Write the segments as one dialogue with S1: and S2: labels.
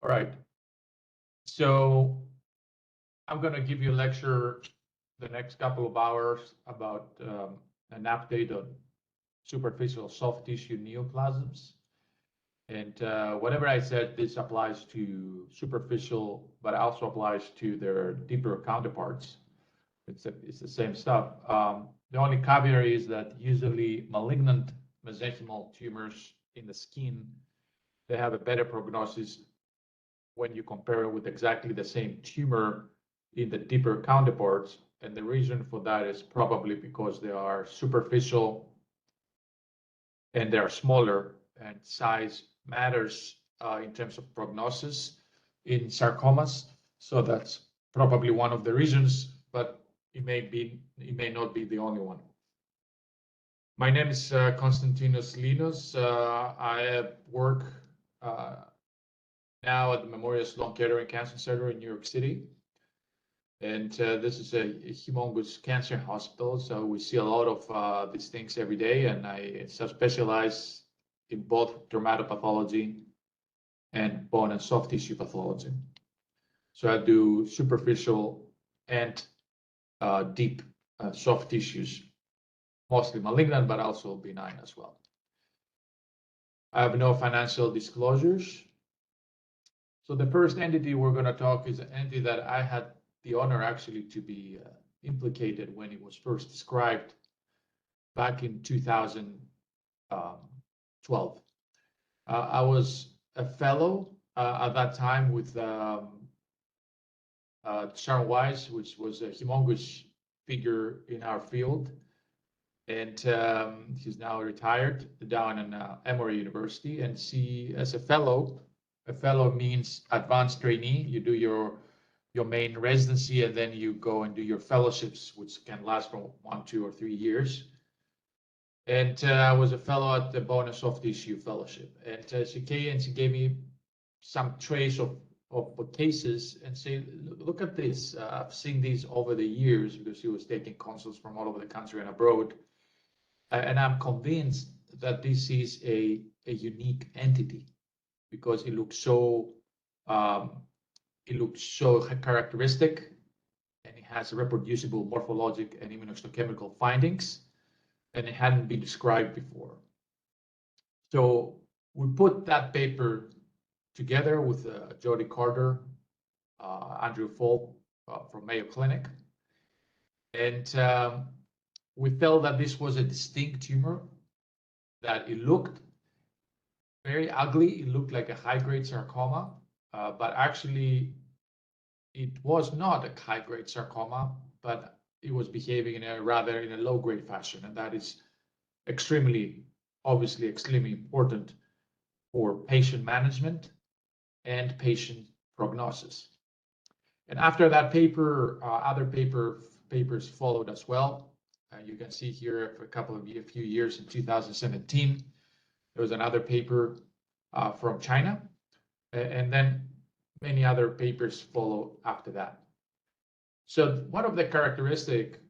S1: All right. So I'm going to give you a lecture the next couple of hours about an update on superficial soft tissue neoplasms. And whatever I said, this applies to superficial, but also applies to their deeper counterparts. It's the same stuff. The only caveat is that usually malignant mesenchymal tumors in the skin, they have a better prognosis when you compare it with exactly the same tumor in the deeper counterparts. And the reason for that is probably because they are superficial and they are smaller, and size matters in terms of prognosis in sarcomas. So that's probably one of the reasons, but it may not be the only one. My name is Konstantinos Linos. I work now at the Memorial Sloan Kettering Cancer Center in New York City. And this is a humongous cancer hospital, so we see a lot of these things every day, and I specialize in both dermatopathology and bone and soft tissue pathology. So I do superficial and deep soft tissues, mostly malignant, but also benign as well. I have no financial disclosures. So the first entity we're going to talk is an entity that I had the honor actually to be implicated when it was first described back in 2012. I was a fellow at that time with Sharon Weiss, which was a humongous figure in our field. And he's now retired down in Emory University. And she, as a fellow means advanced trainee. You do your main residency, and then you go and do your fellowships, which can last for 1, 2, or 3 years. And I was a fellow at the Bone and Soft Tissue Fellowship. And she came and she gave me some trace of cases and say, look at this. I've seen these over the years because she was taking consults from all over the country and abroad. And I'm convinced that this is a unique entity because it looks so characteristic, and it has reproducible morphologic and immunohistochemical findings, and it hadn't been described before. So we put that paper together with Jody Carter, Andrew Folk from Mayo Clinic, and we felt that this was a distinct tumor, that it looked very ugly. It looked like a high-grade sarcoma, but actually it was not a high-grade sarcoma, but it was behaving in a low-grade fashion, and that is obviously extremely important for patient management and patient prognosis. And after that paper, other papers followed as well. You can see here for a few years in 2017, there was another paper from China, and then many other papers follow after that. So one of the characteristic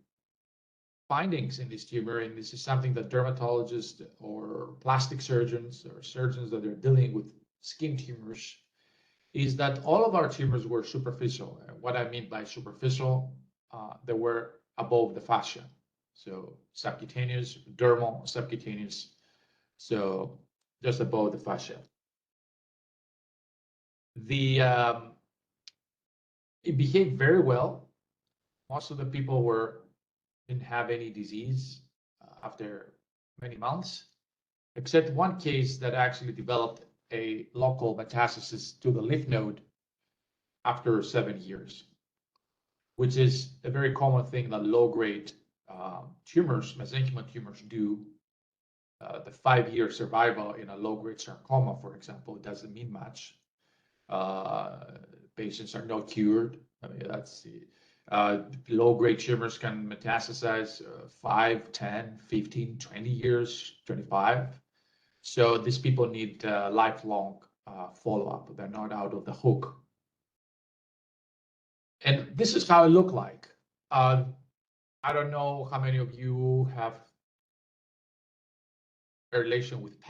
S1: findings in this tumor, and this is something that dermatologists or plastic surgeons or surgeons that are dealing with skin tumors, is that all of our tumors were superficial. And what I mean by superficial, they were above the fascia. So subcutaneous, dermal, subcutaneous, so just above the fascia. It behaved very well. Most of the people didn't have any disease after many months, except one case that actually developed a local metastasis to the lymph node after 7 years, which is a very common thing that low-grade tumors, mesenchymal tumors, do. The 5-year survival in a low-grade sarcoma, for example, doesn't mean much. Patients are not cured. I mean, that's low-grade tumors can metastasize 5, 10, 15, 20 years, 25. So these people need lifelong follow-up. They're not out of the hook. And this is how it looked like. I don't know how many of you have a relation with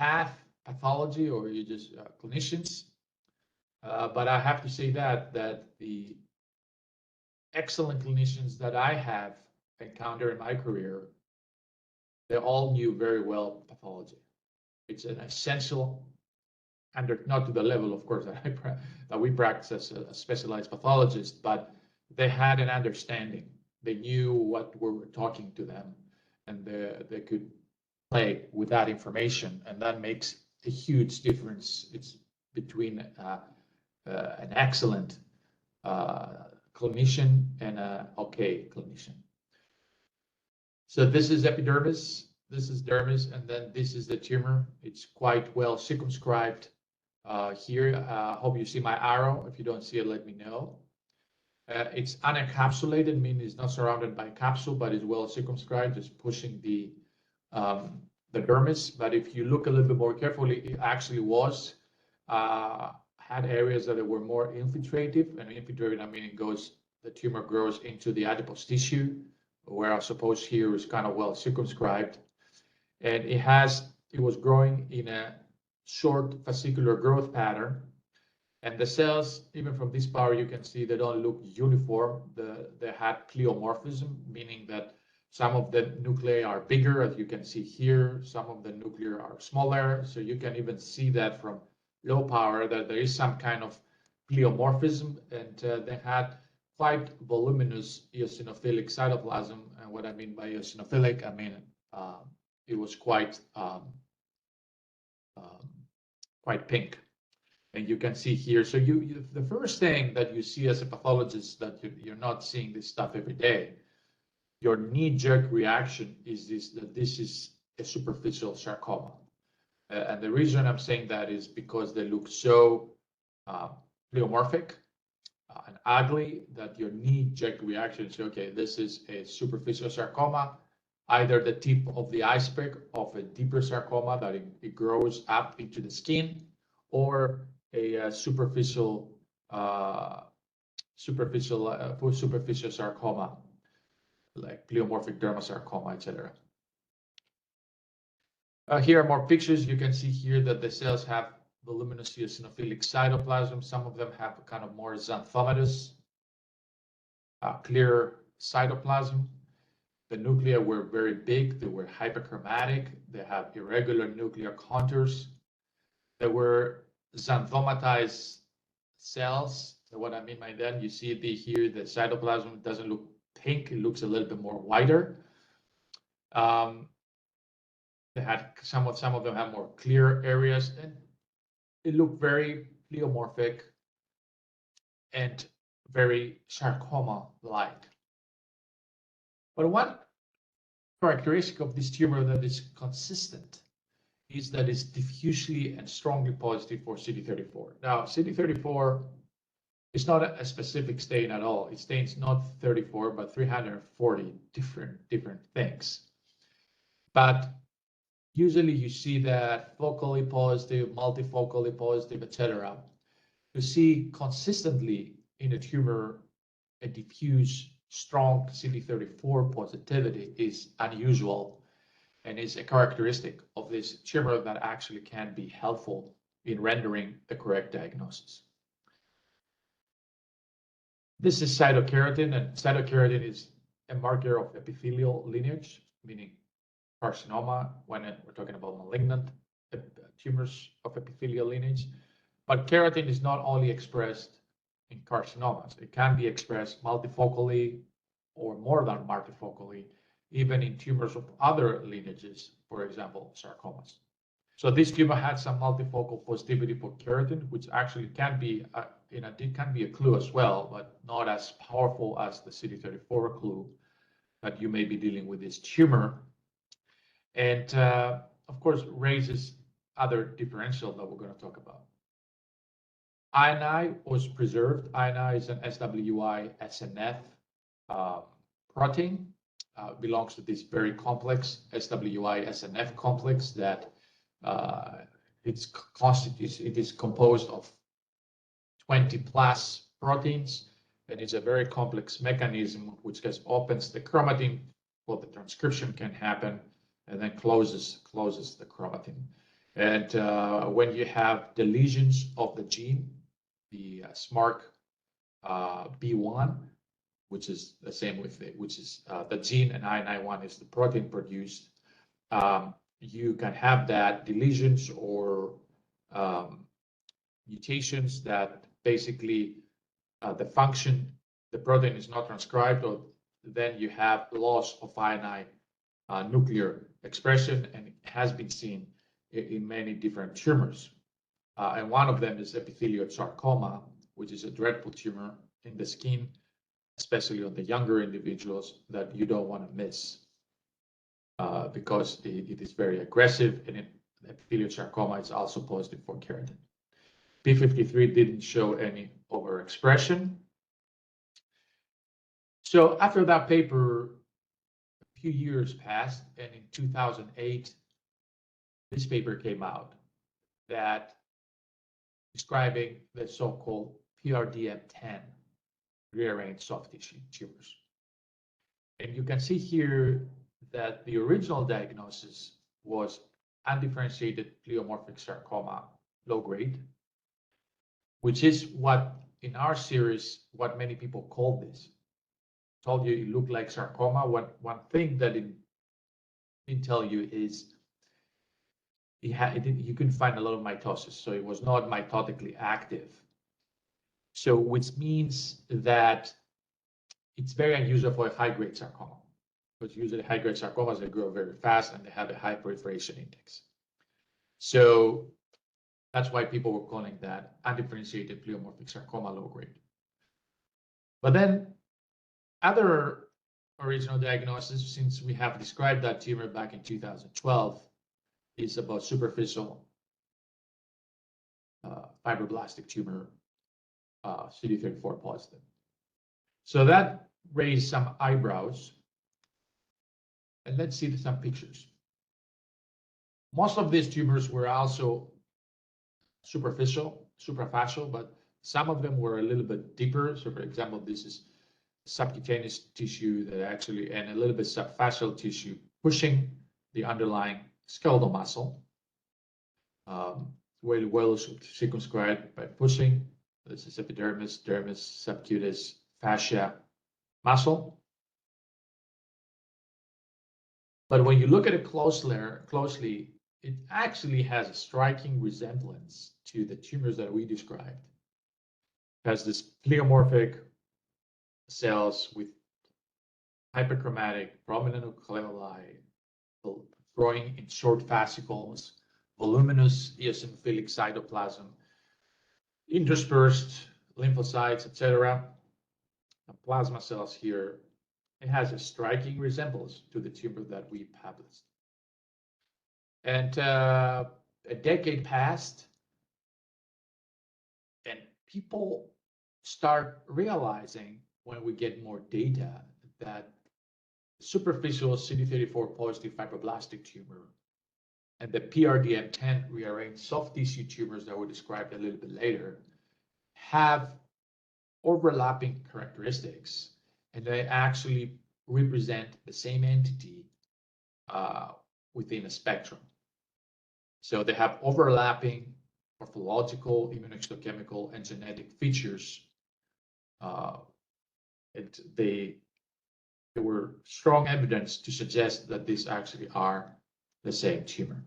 S1: pathology, or you just clinicians. But I have to say that the excellent clinicians that I have encountered in my career, they all knew very well pathology. It's an essential, and not to the level, of course, that we practice as a specialized pathologist, but they had an understanding. They knew what we were talking to them, and they could play with that information, and that makes a huge difference. It's between an excellent clinician and an okay clinician. So this is epidermis, this is dermis, and then this is the tumor. It's quite well circumscribed here. Hope you see my arrow. If you don't see it, let me know. It's unencapsulated, meaning it's not surrounded by a capsule, but it's well circumscribed, just pushing the dermis. But if you look a little bit more carefully, it actually was had areas that were more infiltrative, and infiltrative, I mean, the tumor grows into the adipose tissue, where I suppose here is kind of well circumscribed, and it was growing in a short fascicular growth pattern, and the cells, even from this power, you can see they don't look uniform. They had pleomorphism, meaning that some of the nuclei are bigger, as you can see here. Some of the nuclei are smaller, so you can even see that from low power that there is some kind of pleomorphism, and they had quite voluminous eosinophilic cytoplasm. And what I mean by eosinophilic, I mean it was quite pink. And you can see here, so the first thing that you see as a pathologist, that you're not seeing this stuff every day, your knee-jerk reaction is that this is a superficial sarcoma. And the reason I'm saying that is because they look so pleomorphic and ugly that your knee-jerk reaction is, okay, this is a superficial sarcoma, either the tip of the iceberg of a deeper sarcoma that it grows up into the skin, or a superficial sarcoma, like pleomorphic dermasarcoma, etc. Here are more pictures. You can see here that the cells have voluminous eosinophilic cytoplasm. Some of them have a kind of more xanthomatous, clear cytoplasm. The nuclei were very big. They were hyperchromatic. They have irregular nuclear contours. They were xanthomatized cells. So what I mean by that, you see here the cytoplasm doesn't look pink. It looks a little bit more whiter. They had some of them have more clear areas, and it looked very pleomorphic and very sarcoma-like. But one characteristic of this tumor that is consistent is that it's diffusely and strongly positive for CD34. Now, CD34 is not a specific stain at all. It stains not 34, but 340 different things. But usually you see that focally positive, multifocally positive, etc. To see consistently in a tumor a diffuse, strong CD34 positivity is unusual, and is a characteristic of this tumor that actually can be helpful in rendering the correct diagnosis. This is cytokeratin, and cytokeratin is a marker of epithelial lineage, meaning carcinoma when we're talking about malignant tumors of epithelial lineage. But keratin is not only expressed in carcinomas. It can be expressed multifocally or more than multifocally, even in tumors of other lineages, for example, sarcomas. So this tumor had some multifocal positivity for keratin, which actually can be, it can be a clue as well, but not as powerful as the CD34 clue that you may be dealing with this tumor. And of course, raises other differential that we're going to talk about. INI was preserved. INI is an SWI SNF protein. Belongs to this very complex SWI SNF complex that it is composed of 20 plus proteins, and it's a very complex mechanism which just opens the chromatin while the transcription can happen, and then closes the chromatin. And when you have deletions of the gene, the SMARC B1, which is the same with it, which is the gene, and I91 is the protein produced. You can have that deletions or mutations that basically the function, the protein is not transcribed, or then you have loss of I9 nuclear expression, and it has been seen in many different tumors. And one of them is epithelioid sarcoma, which is a dreadful tumor in the skin, especially on the younger individuals, that you don't want to miss because it is very aggressive, and epithelioid sarcoma is also positive for keratin. P53 didn't show any overexpression. So after that paper, a few years passed, and in 2008, this paper came out that describing the so-called PRDM10 rearranged soft tissue tumors. And you can see here that the original diagnosis was undifferentiated pleomorphic sarcoma, low grade, which is what in our series, what many people call this. I told you it looked like sarcoma. One thing that it didn't tell you is you couldn't find a lot of mitosis, so it was not mitotically active. So which means that it's very unusual for a high-grade sarcoma, because usually high-grade sarcomas, they grow very fast and they have a high proliferation index. So that's why people were calling that undifferentiated pleomorphic sarcoma low grade. But then other original diagnosis, since we have described that tumor back in 2012, is about superficial fibroblastic tumor, CD34 positive. So that raised some eyebrows. And let's see some pictures. Most of these tumors were also superficial, suprafascial, but some of them were a little bit deeper. So for example, this is subcutaneous tissue that actually, and a little bit subfascial tissue pushing the underlying skeletal muscle. Well circumscribed by pushing. This is epidermis, dermis, subcutaneous, fascia, muscle. But when you look at it closely, it actually has a striking resemblance to the tumors that we described. It has this pleomorphic cells with hyperchromatic, prominent nucleoli, growing in short fascicles, voluminous eosinophilic cytoplasm, interspersed lymphocytes, etc. Plasma cells here. It has a striking resemblance to the tumor that we published. And a decade passed, and people start realizing when we get more data that superficial CD34 positive fibroblastic tumor and the PRDM10 rearranged soft tissue tumors that we described a little bit later have overlapping characteristics, and they actually represent the same entity within a spectrum. So they have overlapping morphological, immunohistochemical, and genetic features. There were strong evidence to suggest that these actually are the same tumor.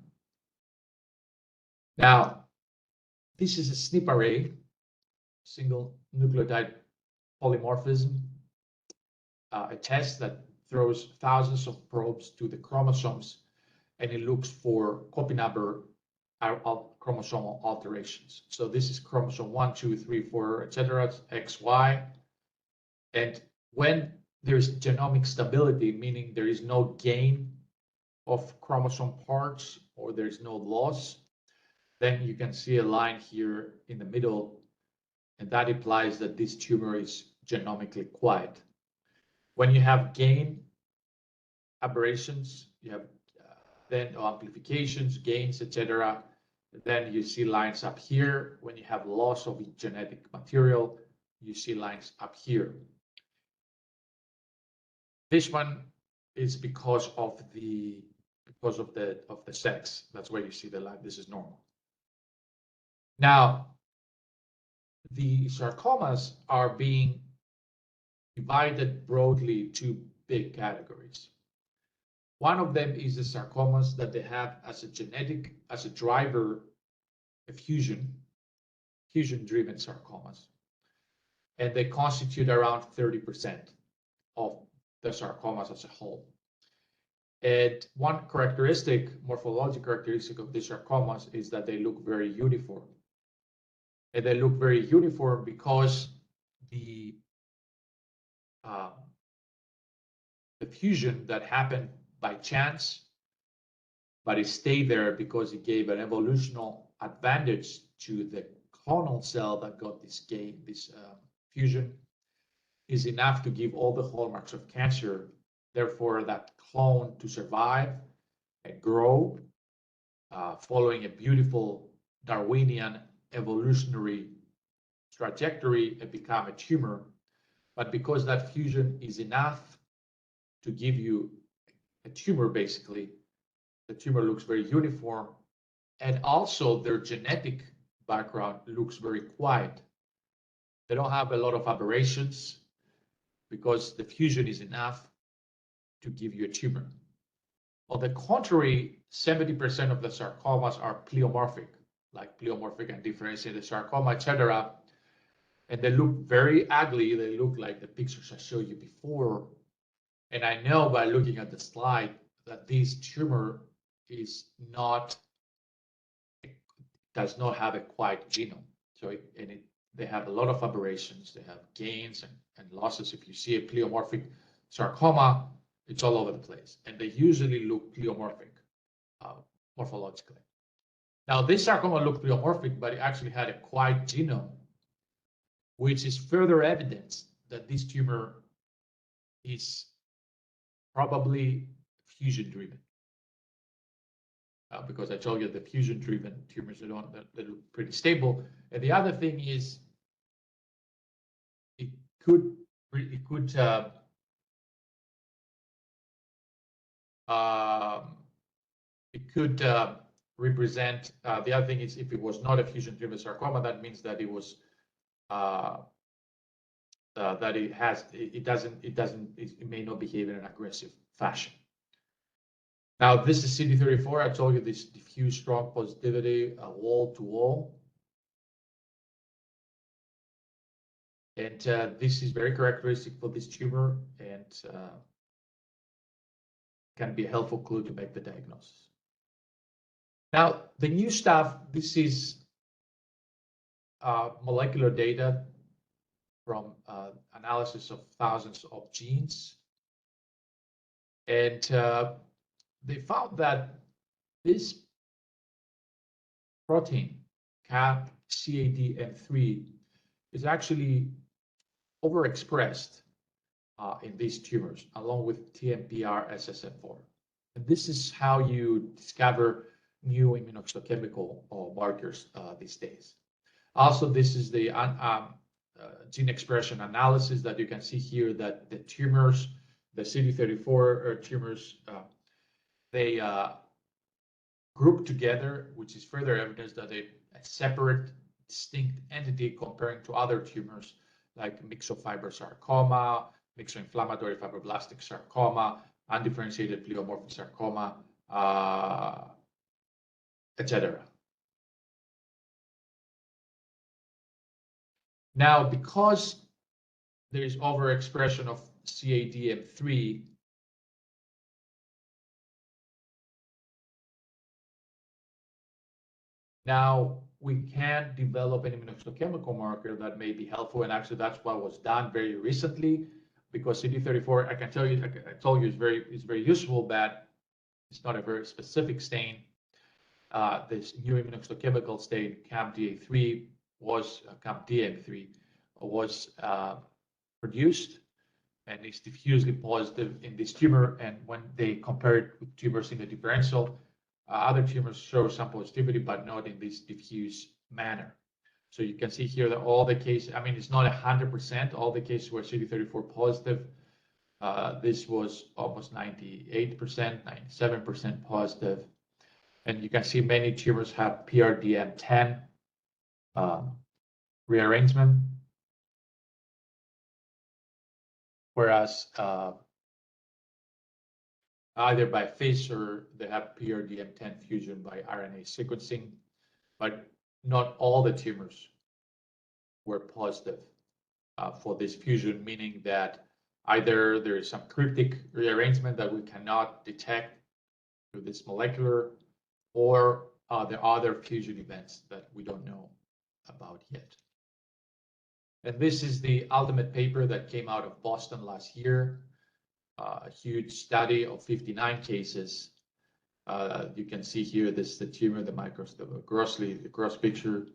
S1: Now, this is a SNP array, single nucleotide polymorphism, a test that throws thousands of probes to the chromosomes, and it looks for copy number chromosomal alterations. So this is chromosome 1, 2, 3, 4, etc., X, Y. And when there's genomic stability, meaning there is no gain of chromosome parts or there is no loss, then you can see a line here in the middle, and that implies that this tumor is genomically quiet. When you have gain aberrations, you have then amplifications, gains, etc., then you see lines up here. When you have loss of genetic material, you see lines up here. This one is because of the sex. That's why you see the line. This is normal. Now, the sarcomas are being divided broadly to big categories. One of them is the sarcomas that they have as a driver, a fusion-driven sarcomas. And they constitute around 30% of the sarcomas as a whole. And one morphological characteristic of the sarcomas is that they look very uniform. And they look very uniform because the fusion that happened by chance, but it stayed there because it gave an evolutionary advantage to the clonal cell that got this fusion, is enough to give all the hallmarks of cancer. Therefore, that clone to survive and grow, following a beautiful Darwinian evolutionary trajectory and become a tumor. But because that fusion is enough to give you a tumor, basically, the tumor looks very uniform, and also their genetic background looks very quiet. They don't have a lot of aberrations because the fusion is enough to give you a tumor. On the contrary, 70% of the sarcomas are pleomorphic, like pleomorphic and differentiated sarcoma, etc. And they look very ugly. They look like the pictures I showed you before. And I know by looking at the slide that this tumor does not have a quiet genome. So they have a lot of aberrations. They have gains and losses. If you see a pleomorphic sarcoma, it's all over the place. And they usually look pleomorphic morphologically. Now, this sarcoma looked pleomorphic, but it actually had a quiet genome, which is further evidence that this tumor is probably fusion-driven. Because I told you the fusion-driven tumors, they look pretty stable. And the other thing is, it could represent. The other thing is, if it was not a fusion-driven sarcoma, that means that it was it may not behave in an aggressive fashion. Now, this is CD34. I told you this diffuse strong positivity, wall to wall. And this is very characteristic for this tumor and can be a helpful clue to make the diagnosis. Now, the new stuff, this is molecular data from analysis of thousands of genes. And they found that this protein, CADM3, is actually overexpressed in these tumors, along with TMPR SSF4. And this is how you discover new immunohistochemical markers these days. Also, this is the gene expression analysis that you can see here, that the tumors, the CD34 tumors, they group together, which is further evidence that they're a separate, distinct entity comparing to other tumors like myxofibrosarcoma, myxoinflammatory fibroblastic sarcoma, undifferentiated pleomorphic sarcoma, etc. Now, because there is overexpression of CADM3, now we can develop an immunohistochemical marker that may be helpful, and actually that's what was done very recently, because CD34, I can tell you, I told you it's very useful, but it's not a very specific stain. This new immunohistochemical stain, CAMDA3, CAMDM3 was produced, and is diffusely positive in this tumor. And when they compared with tumors in the differential, other tumors show some positivity, but not in this diffuse manner. So you can see here that all the cases, I mean, it's not 100%, all the cases were CD34 positive. This was almost 98%, 97% positive. And you can see many tumors have PRDM10 rearrangement, whereas either by FISH or they have PRDM10 fusion by RNA sequencing, but not all the tumors were positive for this fusion, meaning that either there is some cryptic rearrangement that we cannot detect through this molecular, or there are other fusion events that we don't know about yet. And this is the ultimate paper that came out of Boston last year, a huge study of 59 cases. You can see here, this is the tumor, the gross picture.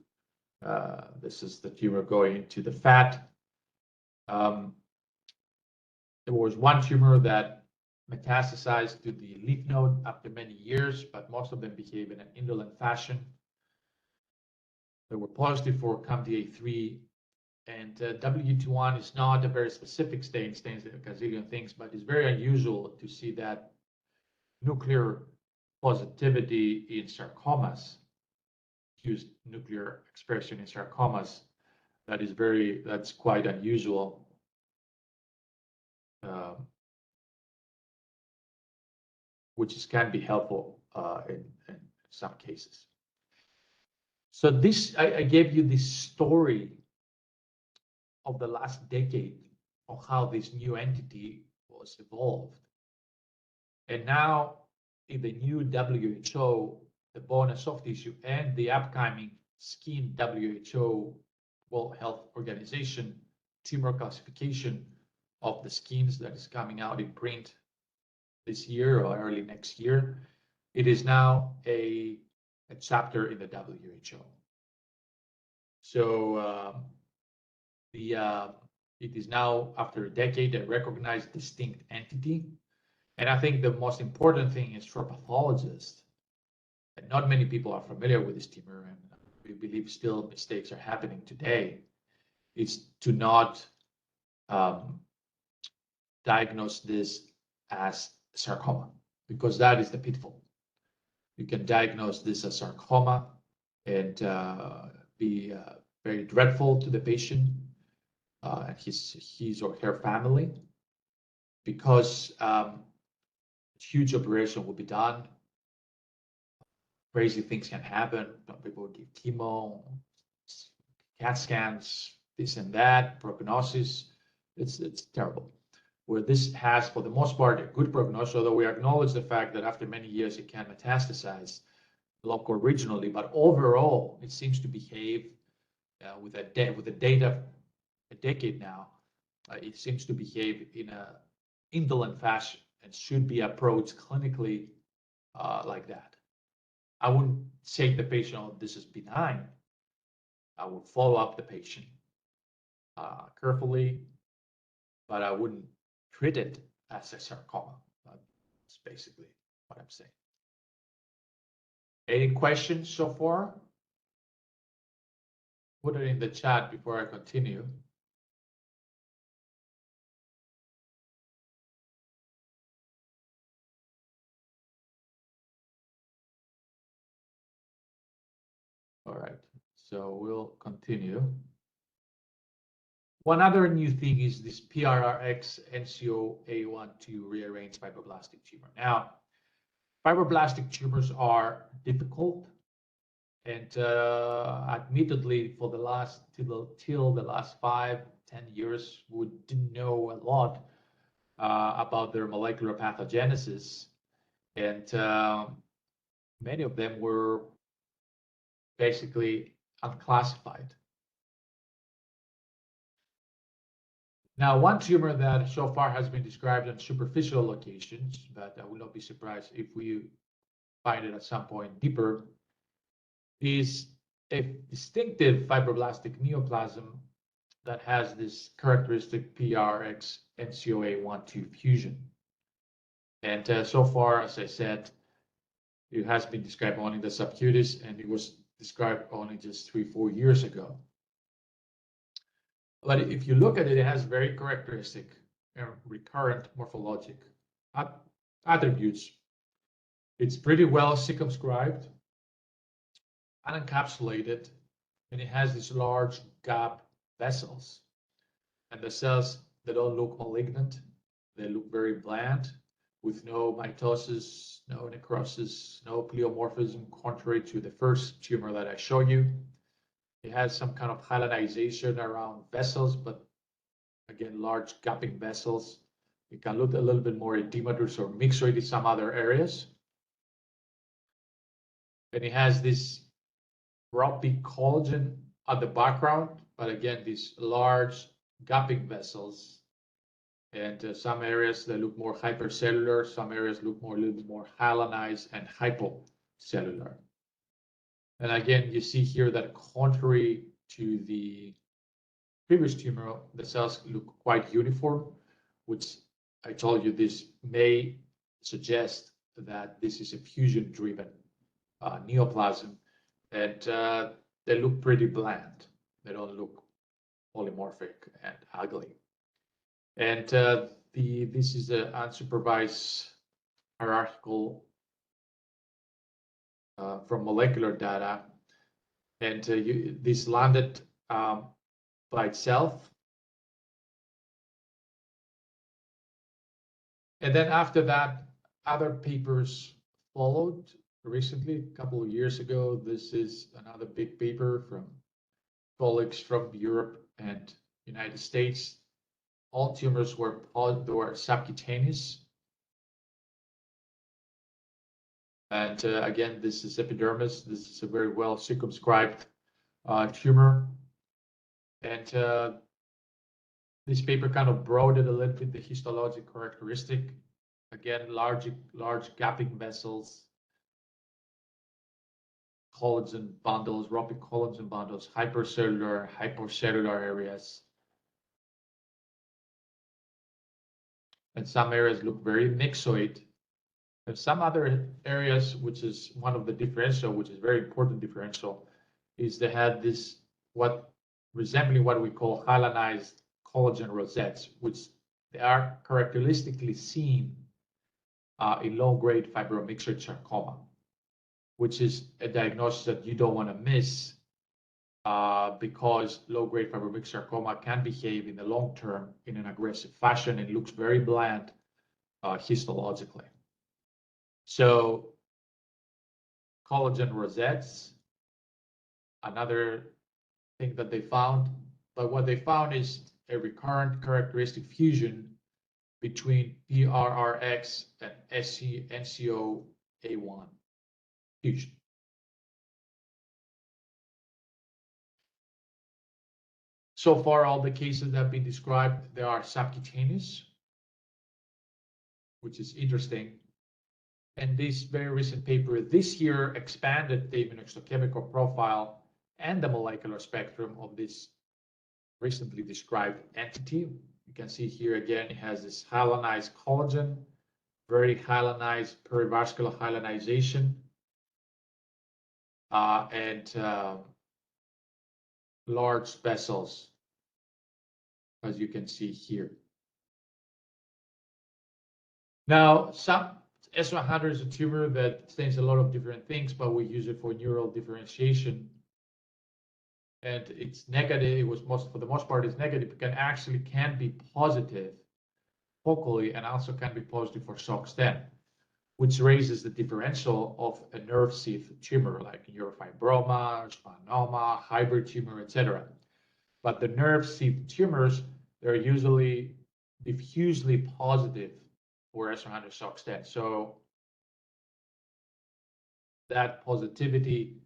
S1: This is the tumor going into the fat. There was one tumor that metastasized to the lymph node after many years, but most of them behaved in an indolent fashion. They were positive for COMTA3, and W21 is not a very specific stain, stains a gazillion things, but it's very unusual to see that nuclear positivity in sarcomas, used nuclear expression in sarcomas. That's quite unusual. Which can be helpful in some cases. So I gave you this story of the last decade of how this new entity was evolved. And now in the new WHO, the bone and soft tissue, and the upcoming skin WHO World Health Organization tumor classification of the skins that is coming out in print this year or early next year, it is now a chapter in the WHO. So it is now, after a decade, a recognized distinct entity. And I think the most important thing is for pathologists, and not many people are familiar with this tumor, and we believe still mistakes are happening today, is to not diagnose this as sarcoma, because that is the pitfall. You can diagnose this as sarcoma and be very dreadful to the patient and his or her family, because huge operation will be done. Crazy things can happen. People will give chemo, CAT scans, this and that, prognosis. It's terrible. Where this has, for the most part, a good prognosis, although we acknowledge the fact that after many years it can metastasize local regionally, but overall it seems to behave with the data a decade now. It seems to behave in an indolent fashion and should be approached clinically like that. I wouldn't say to the patient, oh, this is benign. I would follow up the patient carefully, but I wouldn't treat it as a sarcoma. That's basically what I'm saying. Any questions so far? Put it in the chat before I continue. All right, so we'll continue. One other new thing is this PRRX NCOA12 rearranged fibroblastic tumor. Now, fibroblastic tumors are difficult, and admittedly, for the last till the last 5-10 years, we didn't know a lot about their molecular pathogenesis, and many of them were basically unclassified. Now, one tumor that so far has been described on superficial locations, but I will not be surprised if we find it at some point deeper, is a distinctive fibroblastic neoplasm that has this characteristic PRX NCOA12 fusion. And so far, as I said, it has been described only in the subcutis, and it was described only just 3-4 years ago. But if you look at it, it has very characteristic recurrent morphologic attributes. It's pretty well circumscribed, unencapsulated, and it has this large gap vessels. And the cells, they don't look malignant. They look very bland with no mitosis, no necrosis, no pleomorphism, contrary to the first tumor that I showed you. It has some kind of hyalinization around vessels, but again, large gapping vessels. It can look a little bit more edematous or myxoid in some other areas. And it has this ropey collagen at the background, but again, these large gapping vessels. And some areas they look more hypercellular, some areas look more a little bit more hyalinized and hypocellular. And again, you see here that contrary to the previous tumor, the cells look quite uniform, which I told you this may suggest that this is a fusion-driven neoplasm, and they look pretty bland. They don't look polymorphic and ugly. And this is an unsupervised hierarchical from molecular data, and this landed by itself. And then after that, other papers followed recently, a couple of years ago. This is another big paper from colleagues from Europe and United States. All tumors were subcutaneous. And again, this is epidermis. This is a very well circumscribed tumor. And this paper kind of broadened a little bit the histologic characteristic. Again, large gapping vessels, collagen bundles, ropey collagen bundles, hypercellular, hypocellular areas. And some areas look very myxoid. And some other areas, which is one of the differential, which is very important differential, is they had this resembling what we call hyalinized collagen rosettes, which they are characteristically seen in low-grade fibromyxoid sarcoma, which is a diagnosis that you don't want to miss because low-grade fibromyxoid sarcoma can behave in the long term in an aggressive fashion and looks very bland histologically. So collagen rosettes, another thing that they found, but what they found is a recurrent characteristic fusion between PRRX and NCO-A1 fusion. So far, all the cases that have been described, they are subcutaneous, which is interesting. And this very recent paper this year expanded the immunohistochemical profile and the molecular spectrum of this recently described entity. You can see here again, it has this hyalinized collagen, very hyalinized perivascular hyalinization, and large vessels, as you can see here. Now, S100 is a tumor that stains a lot of different things, but we use it for neural differentiation. And it's negative. It was for the most part, it's negative. It can be positive focally and also can be positive for SOX10, which raises the differential of a nerve sheath tumor like neurofibroma, schwannoma, hybrid tumor, etc. But the nerve sheath tumors, they're usually diffusely positive for S100 SOX10. So that positivity,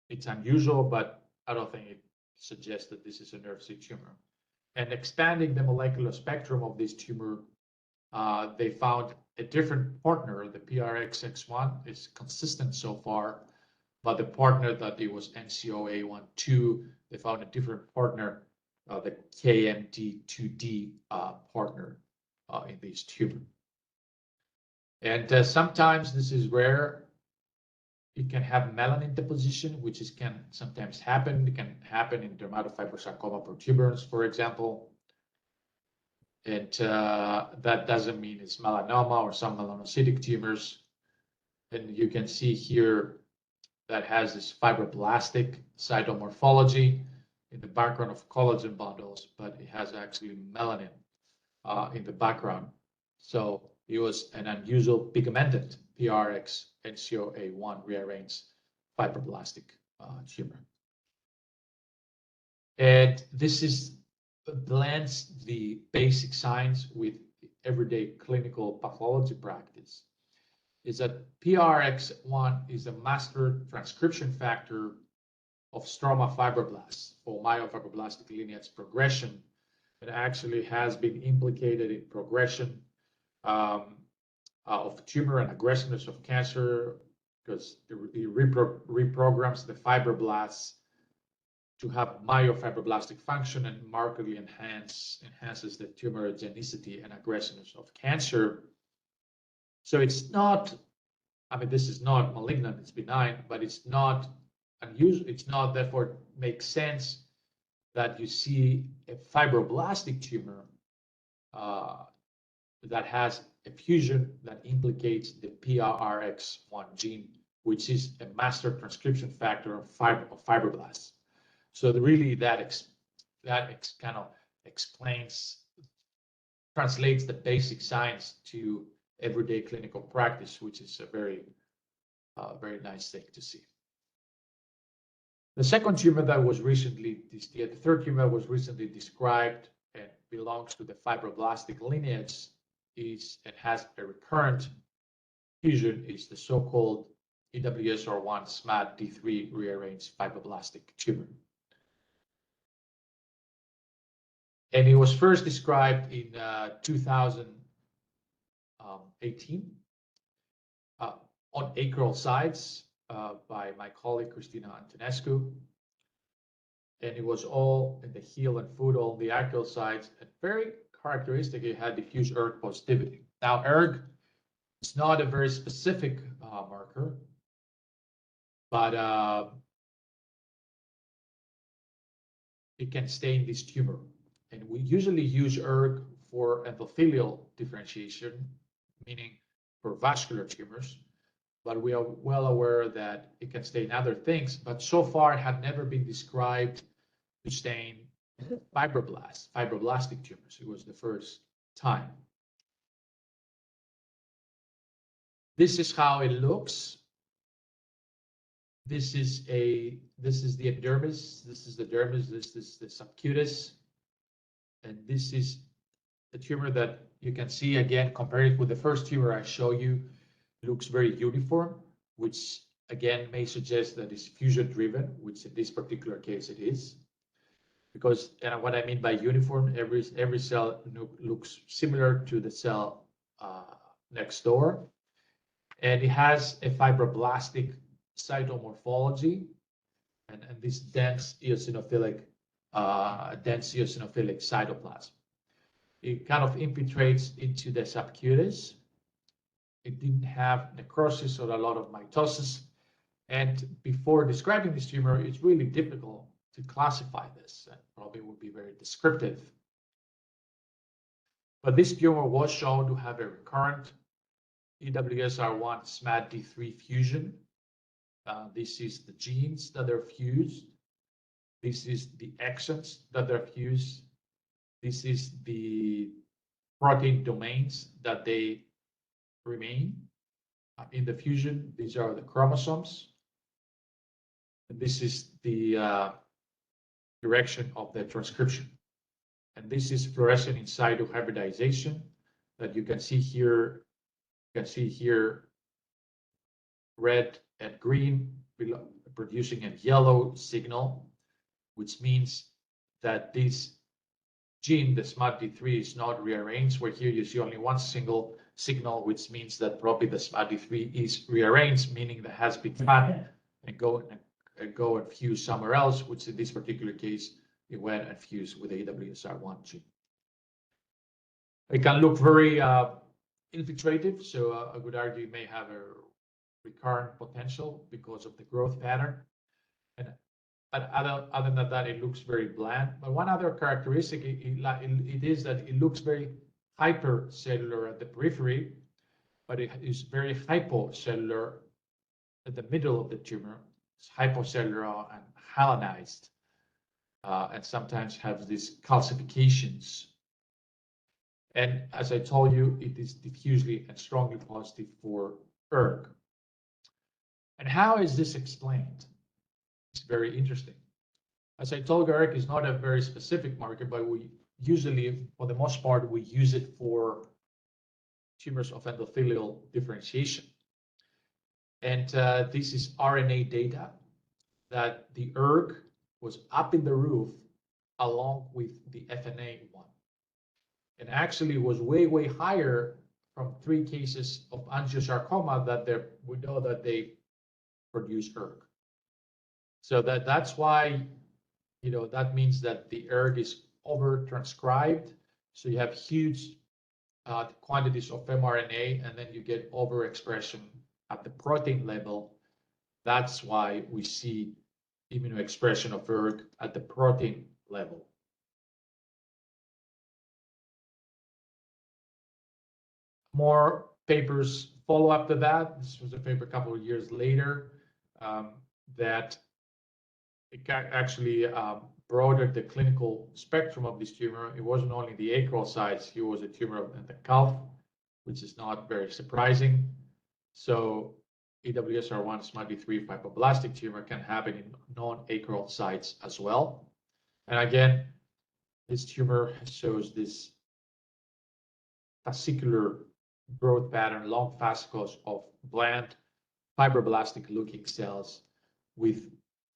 S1: it's unusual, but I don't think it suggests that this is a nerve sheath tumor. And expanding the molecular spectrum of this tumor, they found a different partner. The PRXX1 is consistent so far, but the partner that it was NCO-A12, they found a different partner, the KMD2D partner in this tumor. And sometimes this is rare. It can have melanin deposition, which can sometimes happen. It can happen in dermatofibrosarcoma protuberans, for example. And that doesn't mean it's melanoma or some melanocytic tumors. And you can see here that has this fibroblastic cytomorphology in the background of collagen bundles, but it has actually melanin in the background. So it was an unusual pigmented PRX NCOA1 rearranged fibroblastic tumor. And this is blends the basic science with everyday clinical pathology practice. Is that PRX1 is a master transcription factor of stroma fibroblasts or myofibroblastic lineage progression. It actually has been implicated in progression of tumor and aggressiveness of cancer because it reprograms the fibroblasts to have myofibroblastic function and markedly enhances the tumorigenicity and aggressiveness of cancer. So it's not, I mean, this is not malignant, it's benign, but it's not unusual. It's not, therefore, makes sense that you see a fibroblastic tumor that has a fusion that implicates the PRX1 gene, which is a master transcription factor of fibroblasts. So really that kind of translates the basic science to everyday clinical practice, which is a very nice thing to see. The second tumor that was recently, the third tumor was recently described and belongs to the fibroblastic lineage and has a recurrent fusion is the so-called EWSR1 SMAD-D3 rearranged fibroblastic tumor. And it was first described in 2018 on acral sites by my colleague Christina Antonescu. And it was all in the heel and foot, all the acral sites, and very characteristic, it had diffuse ERG positivity. Now, ERG is not a very specific marker, but it can stain this tumor. And we usually use ERG for endothelial differentiation, meaning for vascular tumors, but we are well aware that it can stain other things, but so far it had never been described to stain fibroblastic tumors. It was the first time. This is how it looks. This is the epidermis, this is the dermis, this is the subcutis. And this is the tumor that you can see again, compared with the first tumor I show you, looks very uniform, which again may suggest that it's fusion driven, which in this particular case it is. Because what I mean by uniform, every cell looks similar to the cell next door. And it has a fibroblastic cytomorphology and this dense eosinophilic cytoplasm. It kind of infiltrates into the subcutis. It didn't have necrosis or a lot of mitosis. And before describing this tumor, it's really difficult to classify this and probably would be very descriptive. But this tumor was shown to have a recurrent EWSR1 SMAD-D3 fusion. This is the genes that are fused. This is the exons that are fused. This is the protein domains that they remain in the fusion. These are the chromosomes. And this is the direction of the transcription. And this is fluorescent in situ hybridization that you can see here. You can see here red and green producing a yellow signal, which means that this gene, the SMAD-D3, is not rearranged, where here you see only one single signal, which means that probably the SMAD-D3 is rearranged, meaning that has been cut and go and fuse somewhere else, which in this particular case, it went and fused with the EWSR1 gene. It can look very infiltrative, so I would argue it may have a recurrent potential because of the growth pattern. But other than that, it looks very bland. But one other characteristic it is that it looks very hypercellular at the periphery, but it is very hypocellular at the middle of the tumor. hypocellular and hyalinized, and sometimes have these calcifications. And as I told you, it is diffusely and strongly positive for ERG. And how is this explained? It's very interesting. As I told you, ERG is not a very specific marker, but we usually, for the most part, we use it for tumors of endothelial differentiation. And this is RNA data that the ERG was up in the roof along with the FNA1. And actually was way, way higher from 3 cases of angiosarcoma that we know that they produce ERG. So that's why, that means that the ERG is over-transcribed. So you have huge quantities of mRNA, and then you get overexpression at the protein level. That's why we see immunoexpression of ERG at the protein level. More papers follow up to that. This was a paper a couple of years later that it actually broadened the clinical spectrum of this tumor. It wasn't only the acral sites, it was a tumor in the calf, which is not very surprising. So AWSR1 SMAD3 fibroblastic tumor can happen in non-acral sites as well. And again, this tumor shows this fascicular growth pattern, long fascicles of bland fibroblastic looking cells with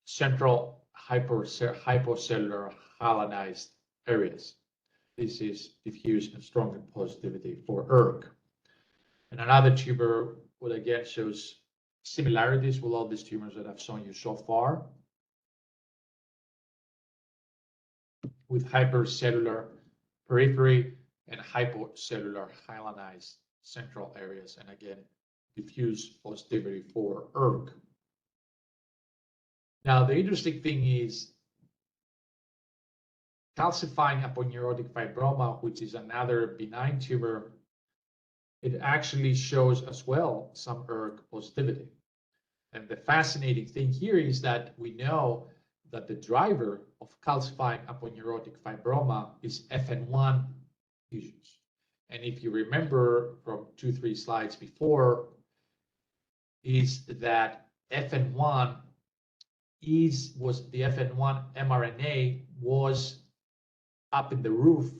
S1: central hypocellular hyalinized areas. This is diffuse and strong positivity for ERG. And another tumor, what again shows similarities with all these tumors that I've shown you so far, with hypercellular periphery and hypocellular hyalinized central areas, and again, diffuse positivity for ERG. Now, the interesting thing is calcifying aponeurotic fibroma, which is another benign tumor, it actually shows as well some ERG positivity. And the fascinating thing here is that we know that the driver of calcifying aponeurotic fibroma is FN1 fusions. And if you remember from 2-3 slides before, is that FN1 was the FN1 mRNA was up in the roof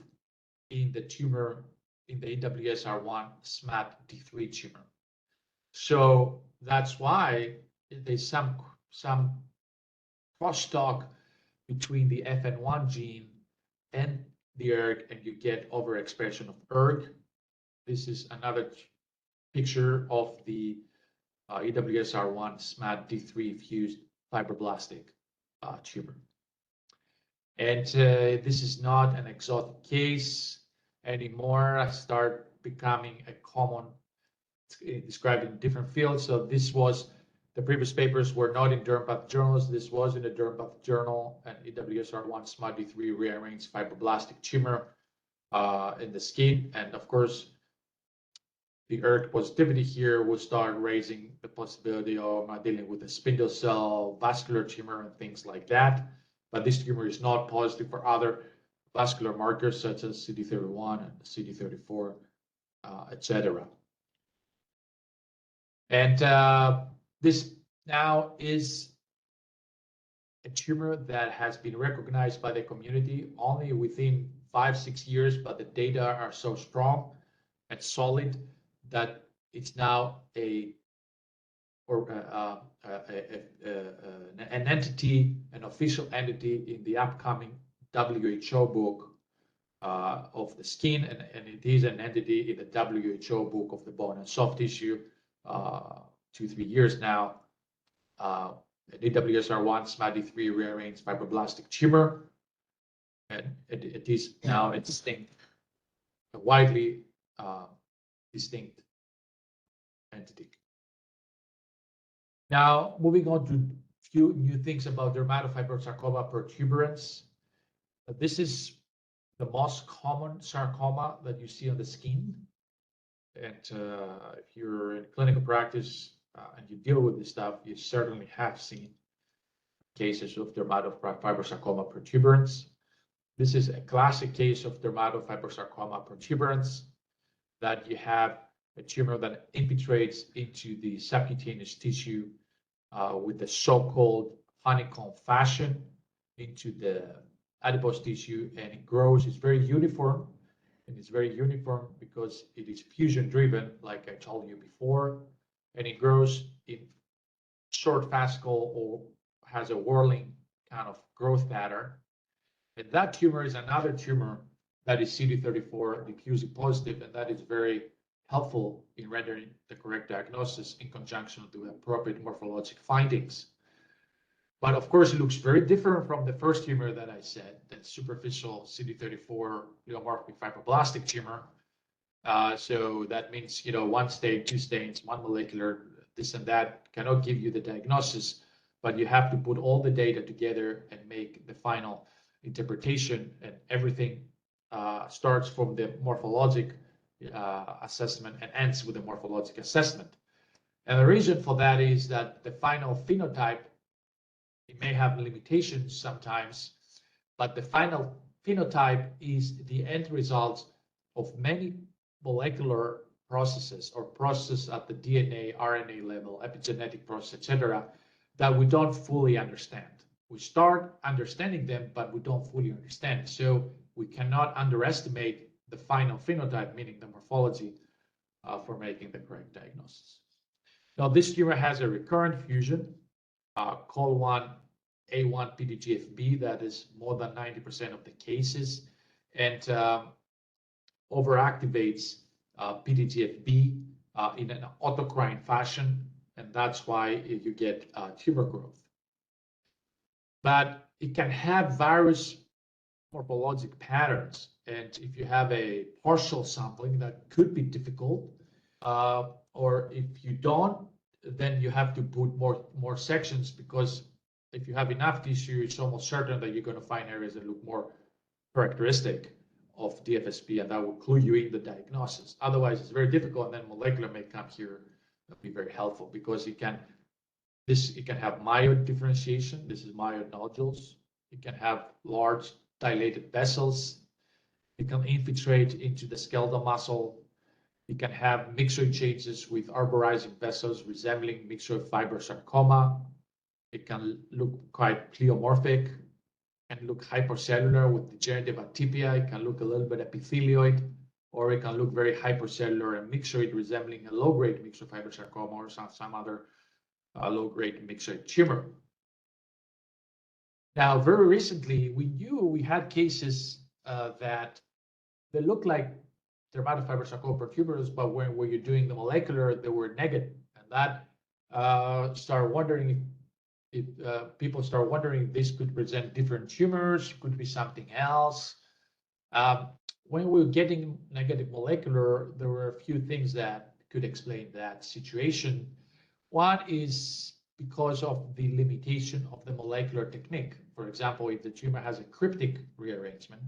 S1: in the tumor, in the AWSR1 SMAD3 tumor. So that's why there's some crosstalk between the FN1 gene and the ERG, and you get overexpression of ERG. This is another picture of the AWSR1 SMAD3 fused fibroblastic tumor. And this is not an exotic case anymore. Start becoming a common, described in different fields. So this was, the previous papers were not in dermpath journals. This was in a dermpath journal, an AWSR1 SMAD3 rearranged fibroblastic tumor in the skin. And of course, the ERG positivity here will start raising the possibility of dealing with a spindle cell, vascular tumor, and things like that. But this tumor is not positive for other vascular markers such as CD31 and CD34, etc. And this now is a tumor that has been recognized by the community only within 5-6 years, but the data are so strong and solid that it's now an entity, an official entity in the upcoming WHO book of the skin, and it is an entity in the WHO book of the bone and soft tissue 2-3 years now. An AWSR1 SMAD3 rearranged fibroblastic tumor, and it is now a distinct, a widely distinct entity. Now, moving on to a few new things about dermatofibrosarcoma protuberans. This is the most common sarcoma that you see on the skin. And if you're in clinical practice and you deal with this stuff, you certainly have seen cases of dermatofibrosarcoma protuberans. This is a classic case of dermatofibrosarcoma protuberans, that you have a tumor that infiltrates into the subcutaneous tissue with the so-called honeycomb fashion into the adipose tissue, and it grows. It's very uniform, and it's very uniform because it is fusion driven, like I told you before, and it grows in short fascicle or has a whirling kind of growth pattern. And that tumor is another tumor that is CD34 diffusely positive, and that is very helpful in rendering the correct diagnosis in conjunction with appropriate morphologic findings. But of course, it looks very different from the first tumor that I said, that superficial CD34 pleomorphic fibroblastic tumor. So that means, one stain, two stains, one molecular, this and that cannot give you the diagnosis, but you have to put all the data together and make the final interpretation, and everything starts from the morphologic assessment and ends with the morphologic assessment. And the reason for that is that the final phenotype, it may have limitations sometimes, but the final phenotype is the end result of many molecular processes or processes at the DNA, RNA level, epigenetic process, etc., that we don't fully understand. We start understanding them, but we don't fully understand. So we cannot underestimate the final phenotype, meaning the morphology, for making the correct diagnosis. Now, this tumor has a recurrent fusion, COL1 A1 PDGFB, that is more than 90% of the cases, and overactivates PDGFB in an autocrine fashion, and that's why you get tumor growth. But it can have various morphologic patterns, and if you have a partial sampling, that could be difficult, or if you don't, then you have to put more sections, because if you have enough tissue, it's almost certain that you're going to find areas that look more characteristic of DFSP, and that will clue you in the diagnosis. Otherwise, it's very difficult, and then molecular may come here and be very helpful, because it can have myoid differentiation. This is myoid nodules. It can have large dilated vessels. It can infiltrate into the skeletal muscle. It can have myxoid changes with arborizing vessels resembling myxoid fibrosarcoma. It can look quite pleomorphic and look hypercellular with degenerative atypia. It can look a little bit epithelioid, or it can look very hypercellular and myxoid, resembling a low-grade myxoid fibrosarcoma or some other low-grade myxoid tumor. Now, very recently, we had cases that they look like dermatofibrosarcoma protuberans, but when you're doing the molecular, they were negative, and that start wondering if people start wondering if this could present different tumors, could be something else. When we were getting negative molecular, there were a few things that could explain that situation. One is because of the limitation of the molecular technique. For example, if the tumor has a cryptic rearrangement,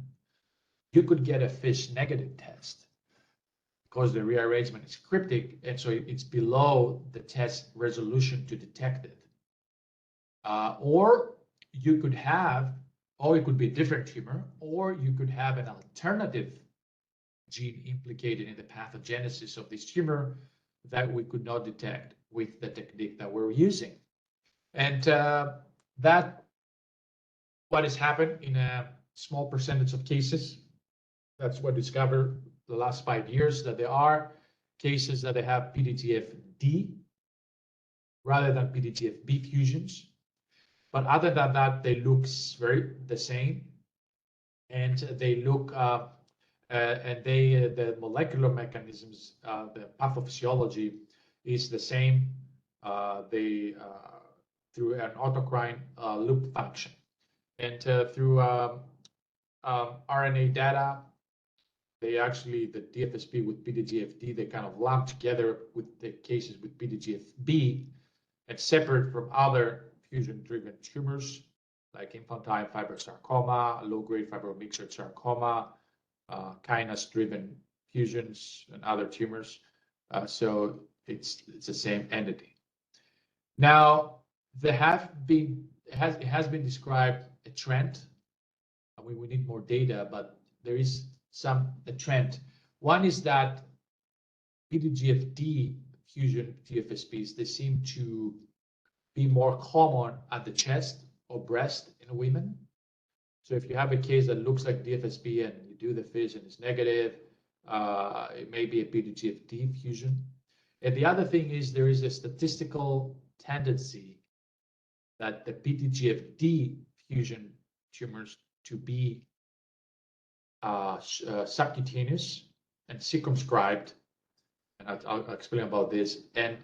S1: you could get a FISH negative test because the rearrangement is cryptic, and so it's below the test resolution to detect it. Or you could have, or it could be a different tumor, or you could have an alternative gene implicated in the pathogenesis of this tumor that we could not detect with the technique that we're using. And that what has happened in a small percentage of cases. That's what discovered the last 5 years, that there are cases that they have PDGFD rather than PDGFB fusions. But other than that, they look very the same, and they look and the molecular mechanisms, the pathophysiology is the same. Through an autocrine loop function, and through RNA data, they actually, the DFSP with PDGFD, they kind of lump together with the cases with PDGFB and separate from other fusion-driven tumors like infantile fibrosarcoma, low-grade fibromyxoid sarcoma, kinase-driven fusions, and other tumors. So it's the same entity. Now, there have been it has been described a trend. We need more data, but there is a trend. One is that PDGFD fusion TFSPs, they seem to be more common at the chest or breast in women. So if you have a case that looks like DFSP and you do the FIS and it's negative, it may be a PDGFD fusion. And the other thing is there is a statistical tendency that the PDGFD fusion tumors to be subcutaneous and circumscribed, and I'll explain about this, and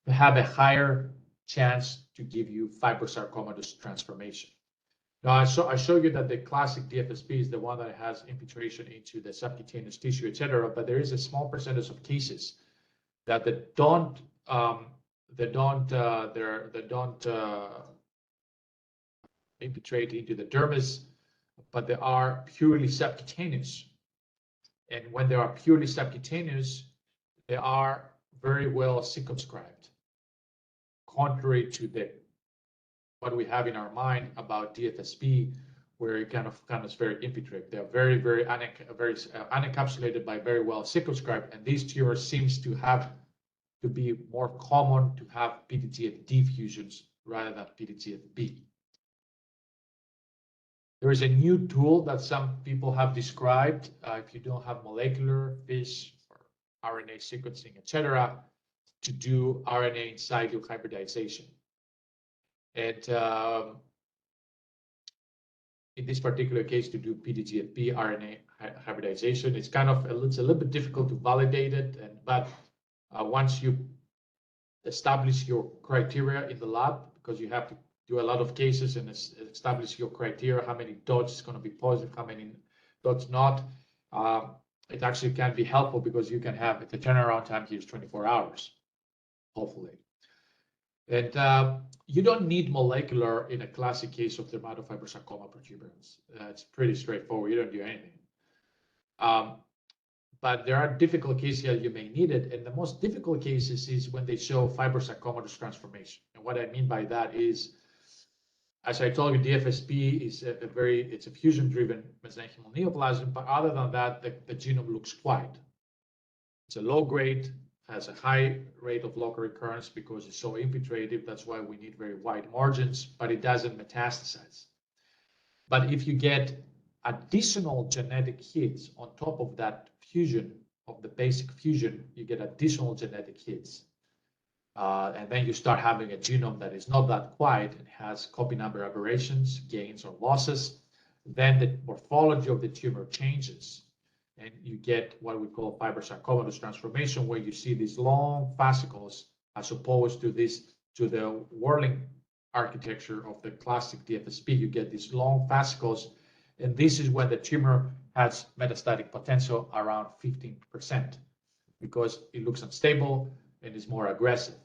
S1: have a higher chance to give you fibrosarcomatous transformation. Now, I show you that the classic DFSP is the one that has infiltration into the subcutaneous tissue, etc. But there is a small percentage of cases that don't infiltrate into the dermis, but they are purely subcutaneous. And when they are purely subcutaneous, they are very well circumscribed, contrary to what we have in our mind about DFSP, where it kind of is very infiltrate. They are very unencapsulated, by very well circumscribed, and these tumors seems to be more common to have PDGFD fusions rather than PDGFB. There is a new tool that some people have described. If you don't have molecular FISH or RNA sequencing, etc., to do RNA in situ hybridization. And in this particular case, to do PDGFB RNA hybridization, it's a little bit difficult to validate it. But once you establish your criteria in the lab, because you have to do a lot of cases and establish your criteria, how many dots is going to be positive, how many dots not, it actually can be helpful because you can have the turnaround time here is 24 hours, hopefully. And you don't need molecular in a classic case of dermatofibrosarcoma protuberance. It's pretty straightforward. You don't do anything. But there are difficult cases that you may need it. And the most difficult cases is when they show fibrosarcomatous transformation. And what I mean by that is, as I told you, DFSP is it's a fusion-driven mesenchymal neoplasm. But other than that, the genome looks white. It's a low grade, has a high rate of local recurrence because it's so infiltrative. That's why we need very wide margins, but it doesn't metastasize. But if you get additional genetic hits on top of that fusion, of the basic fusion, you get additional genetic hits. And then you start having a genome that is not that quiet and has copy number aberrations, gains or losses. Then the morphology of the tumor changes. And you get what we call fibrosarcomatous transformation, where you see these long fascicles as opposed to the whirling architecture of the classic DFSP. You get these long fascicles, and this is when the tumor has metastatic potential around 15% because it looks unstable and is more aggressive.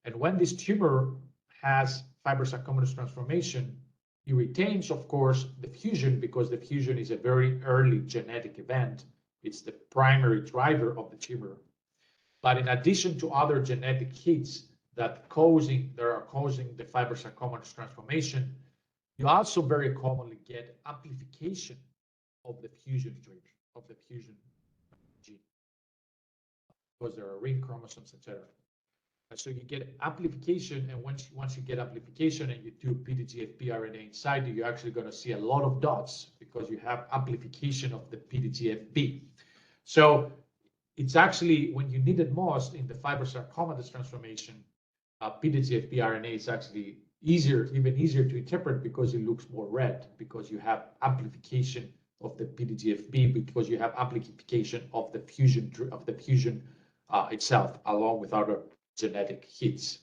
S1: And when this tumor has fibrosarcomatous transformation, it retains, of course, the fusion because the fusion is a very early genetic event. It's the primary driver of the tumor. But in addition to other genetic hits that are causing the fibrosarcomatous transformation, you also very commonly get amplification of the fusion gene, because there are ring chromosomes, etc. So you get amplification, and once you get amplification and you do PDGFB RNA inside you're actually going to see a lot of dots because you have amplification of the PDGFB. So it's actually, when you need it most in the fibrosarcomatous transformation, PDGFB RNA is actually even easier to interpret because it looks more red, because you have amplification of the PDGFB, because you have amplification of the fusion itself, along with other genetic hits.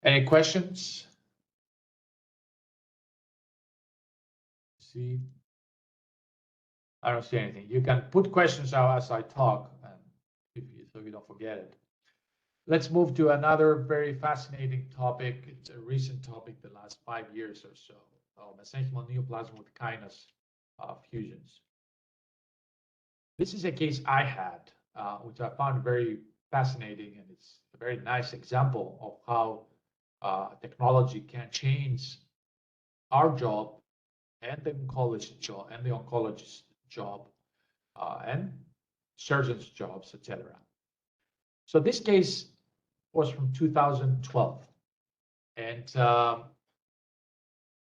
S1: Any questions? See, I don't see anything. You can put questions out as I talk, so you don't forget it. Let's move to another very fascinating topic. It's a recent topic, the last 5 years or so, mesenchymal neoplasm with kinase fusions. This is a case I had, which I found very fascinating, and it's a very nice example of how technology can change our job and the oncologist's job and surgeons' jobs, etc. So this case was from 2012, and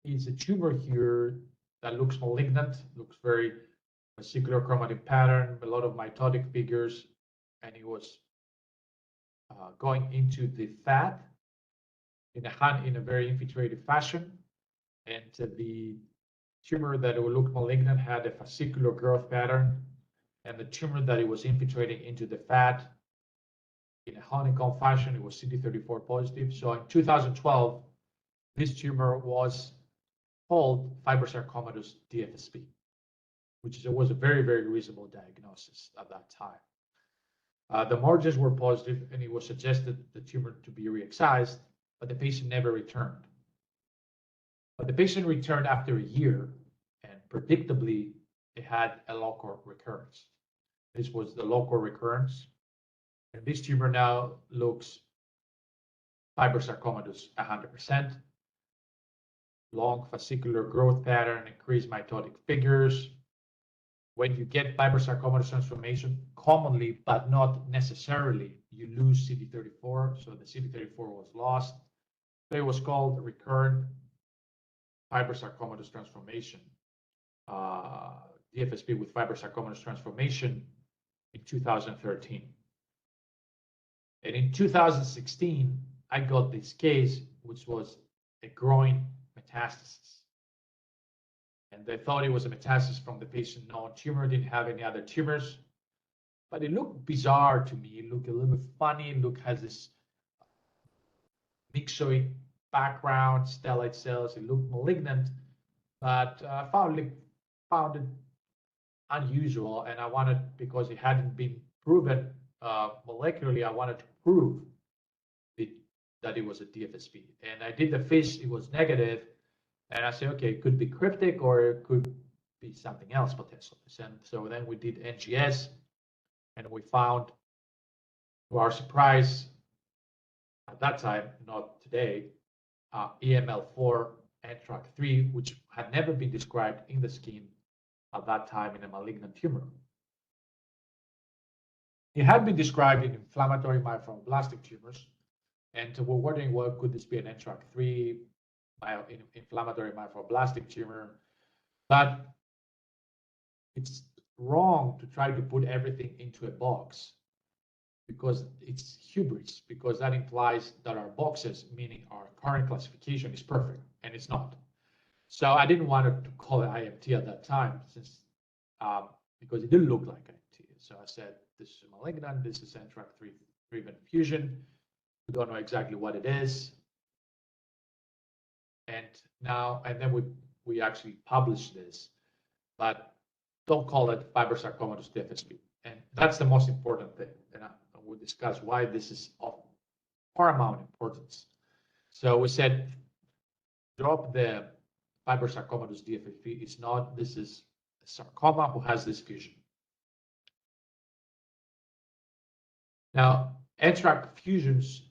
S1: it's a tumor here that looks malignant, looks very vesicular chromatin pattern, a lot of mitotic figures, and it was going into the fat in a very infiltrative fashion. And the tumor that it would look malignant had a fascicular growth pattern, and the tumor that it was infiltrating into the fat in a honeycomb fashion, it was CD34 positive. So in 2012, this tumor was called fibrosarcomatous DFSP, which was a very, very reasonable diagnosis at that time. The margins were positive, and it was suggested the tumor to be re-excised, but the patient never returned. But the patient returned after a year, and predictably, it had a local recurrence. This was the local recurrence, and this tumor now looks fibrosarcomatous 100%. Long fascicular growth pattern, increased mitotic figures. When you get fibrosarcomatous transformation, commonly, but not necessarily, you lose CD34. So the CD34 was lost. It was called recurrent fibrosarcomatous transformation, DFSP with fibrosarcomatous transformation in 2013. And in 2016, I got this case, which was a groin metastasis. And they thought it was a metastasis from the patient known tumor, didn't have any other tumors. But it looked bizarre to me. It looked a little bit funny. It has this myxoid background, stellate cells. It looked malignant, but I found it unusual. And I wanted, because it hadn't been proven molecularly, I wanted to prove that it was a DFSP. And I did the FISH, it was negative. And I said, okay, it could be cryptic or it could be something else potentially. And so then we did NGS, and we found, to our surprise, at that time, not today, EML4 and TRAC3, which had never been described in the skin at that time in a malignant tumor. It had been described in inflammatory myofibroblastic tumors, and we're wondering, well, could this be an NTRK3 inflammatory myofibroblastic tumor? But it's wrong to try to put everything into a box, because it's hubris, because that implies that our boxes, meaning our current classification, is perfect, and it's not. So I didn't want to call it IMT at that time, since because it didn't look like IMT. So I said, this is malignant, this is NTRK3 driven fusion. We don't know exactly what it is. And then we actually published this, but don't call it fibrosarcomatous DFSP. And that's the most important thing. And we'll discuss why this is of paramount importance. So we said, drop the fibrosarcomatous DFSP. It's not, this is a sarcoma who has this fusion. Now, NTRK fusions,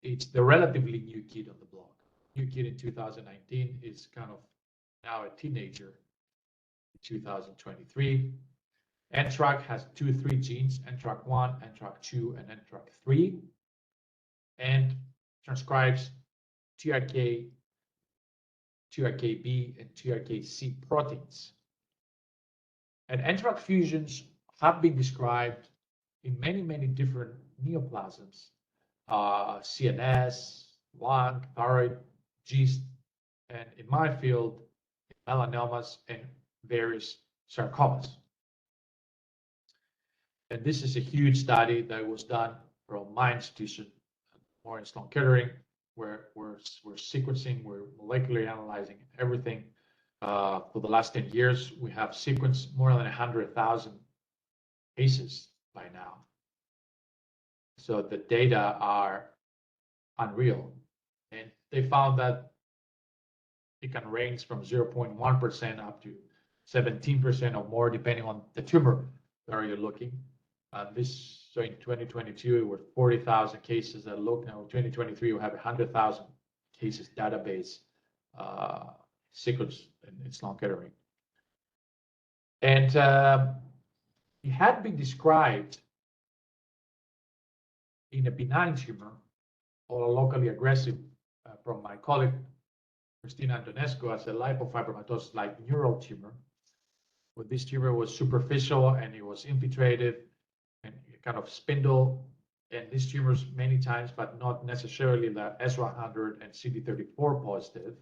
S1: it's the relatively new kid on the block. New kid in 2019 is kind of now a teenager in 2023. NTRK has three genes, NTRK1, NTRK2, and NTRK3, and transcribes TRK, TRKB, and TRKC proteins. And NTRK fusions have been described in many, many different neoplasms, CNS, lung, thyroid, GIST, and in my field, melanomas and various sarcomas. And this is a huge study that was done from my institution, Memorial Sloan Kettering, where we're sequencing, we're molecularly analyzing everything. For the last 10 years, we have sequenced more than 100,000 cases by now. So the data are unreal. And they found that it can range from 0.1% up to 17% or more, depending on the tumor where you're looking. So in 2022, it were 40,000 cases that looked. Now in 2023, we have 100,000 cases database sequence in its long gathering. And it had been described in a benign tumor or locally aggressive from my colleague Cristina Antonescu as a lipofibromatosis-like neural tumor, where this tumor was superficial and it was infiltrated and kind of spindle. And these tumors many times, but not necessarily the S100 and CD34 positive,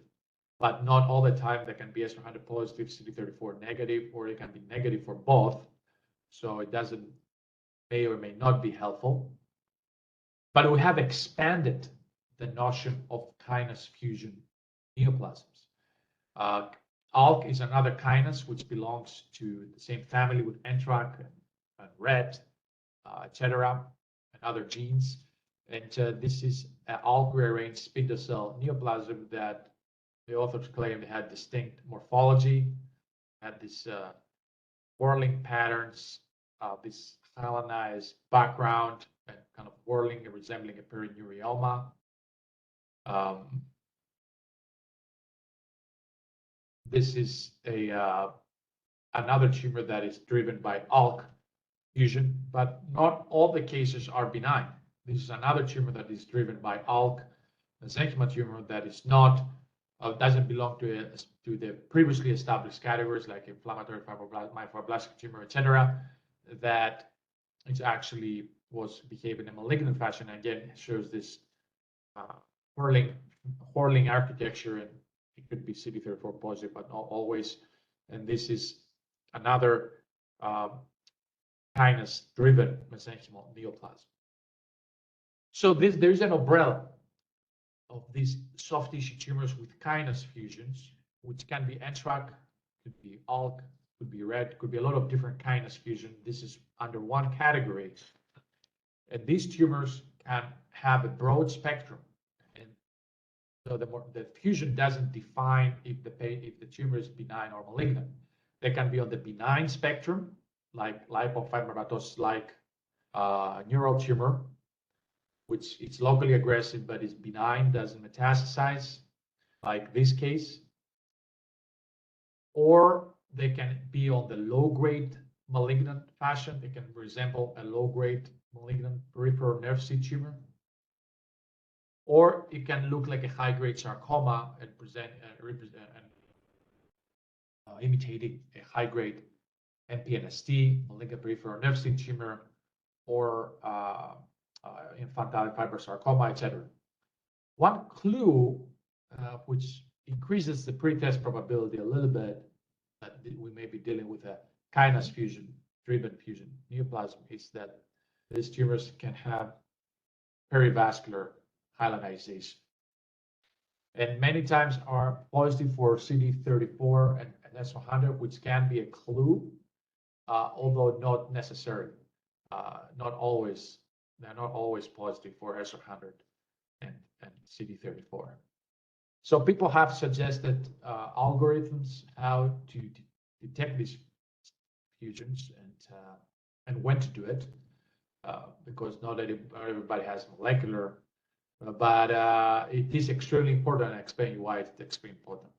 S1: but not all the time. They can be S100 positive, CD34 negative, or it can be negative for both. So it may or may not be helpful. But we have expanded the notion of kinase fusion neoplasms. ALK is another kinase which belongs to the same family with NTRK and RET, etc., and other genes. And this is an ALK rearranged spindle cell neoplasm that the authors claimed had distinct morphology, had this whirling patterns, this hyalinized background, and kind of whirling and resembling a perineurioma. This is another tumor that is driven by ALK fusion, but not all the cases are benign. This is another tumor that is driven by ALK, a mesenchymal tumor that is not doesn't belong to the previously established categories like inflammatory myelofibroblast tumor, etc. That it actually was behaving in a malignant fashion. Again, it shows this whirling architecture, and it could be CD34 positive, but not always. And this is another kinase-driven mesenchymal neoplasm. So there's an umbrella of these soft tissue tumors with kinase fusions, which can be NTRK, could be ALK, could be RET, could be a lot of different kinase fusion. This is under one category. And these tumors can have a broad spectrum. And so the fusion doesn't define if the tumor is benign or malignant. They can be on the benign spectrum, like lipofibromatosis, like neural tumor, which is locally aggressive but is benign, doesn't metastasize, like this case. Or they can be on the low-grade malignant fashion. They can resemble a low-grade malignant peripheral nerve sheath tumor. Or it can look like a high-grade sarcoma and imitating a high-grade MPNST, malignant peripheral nerve sheath tumor, or infantile fibrosarcoma, etc. One clue which increases the pretest probability a little bit that we may be dealing with a kinase fusion-driven fusion neoplasm is that these tumors can have perivascular hyalinization. And many times are positive for CD34 and S100, which can be a clue, although not necessary. Not always. They're not always positive for S100 and CD34. So people have suggested algorithms how to detect these fusions and when to do it, because not everybody has molecular, but it is extremely important, and I'll explain why it's extremely important.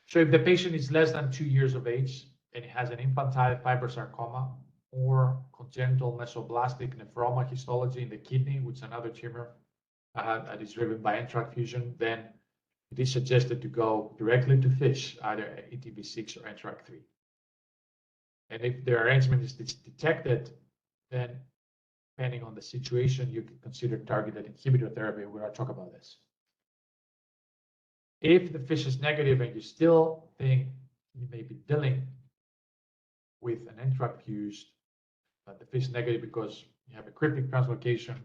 S1: So if the patient is less than 2 years of age and has an infantile fibrosarcoma or congenital mesoblastic nephroma histology in the kidney, which is another tumor that is driven by NTRK fusion, then it is suggested to go directly to FISH, either ETB6 or NTRK3. And if the arrangement is detected, then depending on the situation, you can consider targeted inhibitor therapy. We're going to talk about this. If the FISH is negative and you still think you may be dealing with an NTRK fused, the FISH negative because you have a cryptic translocation,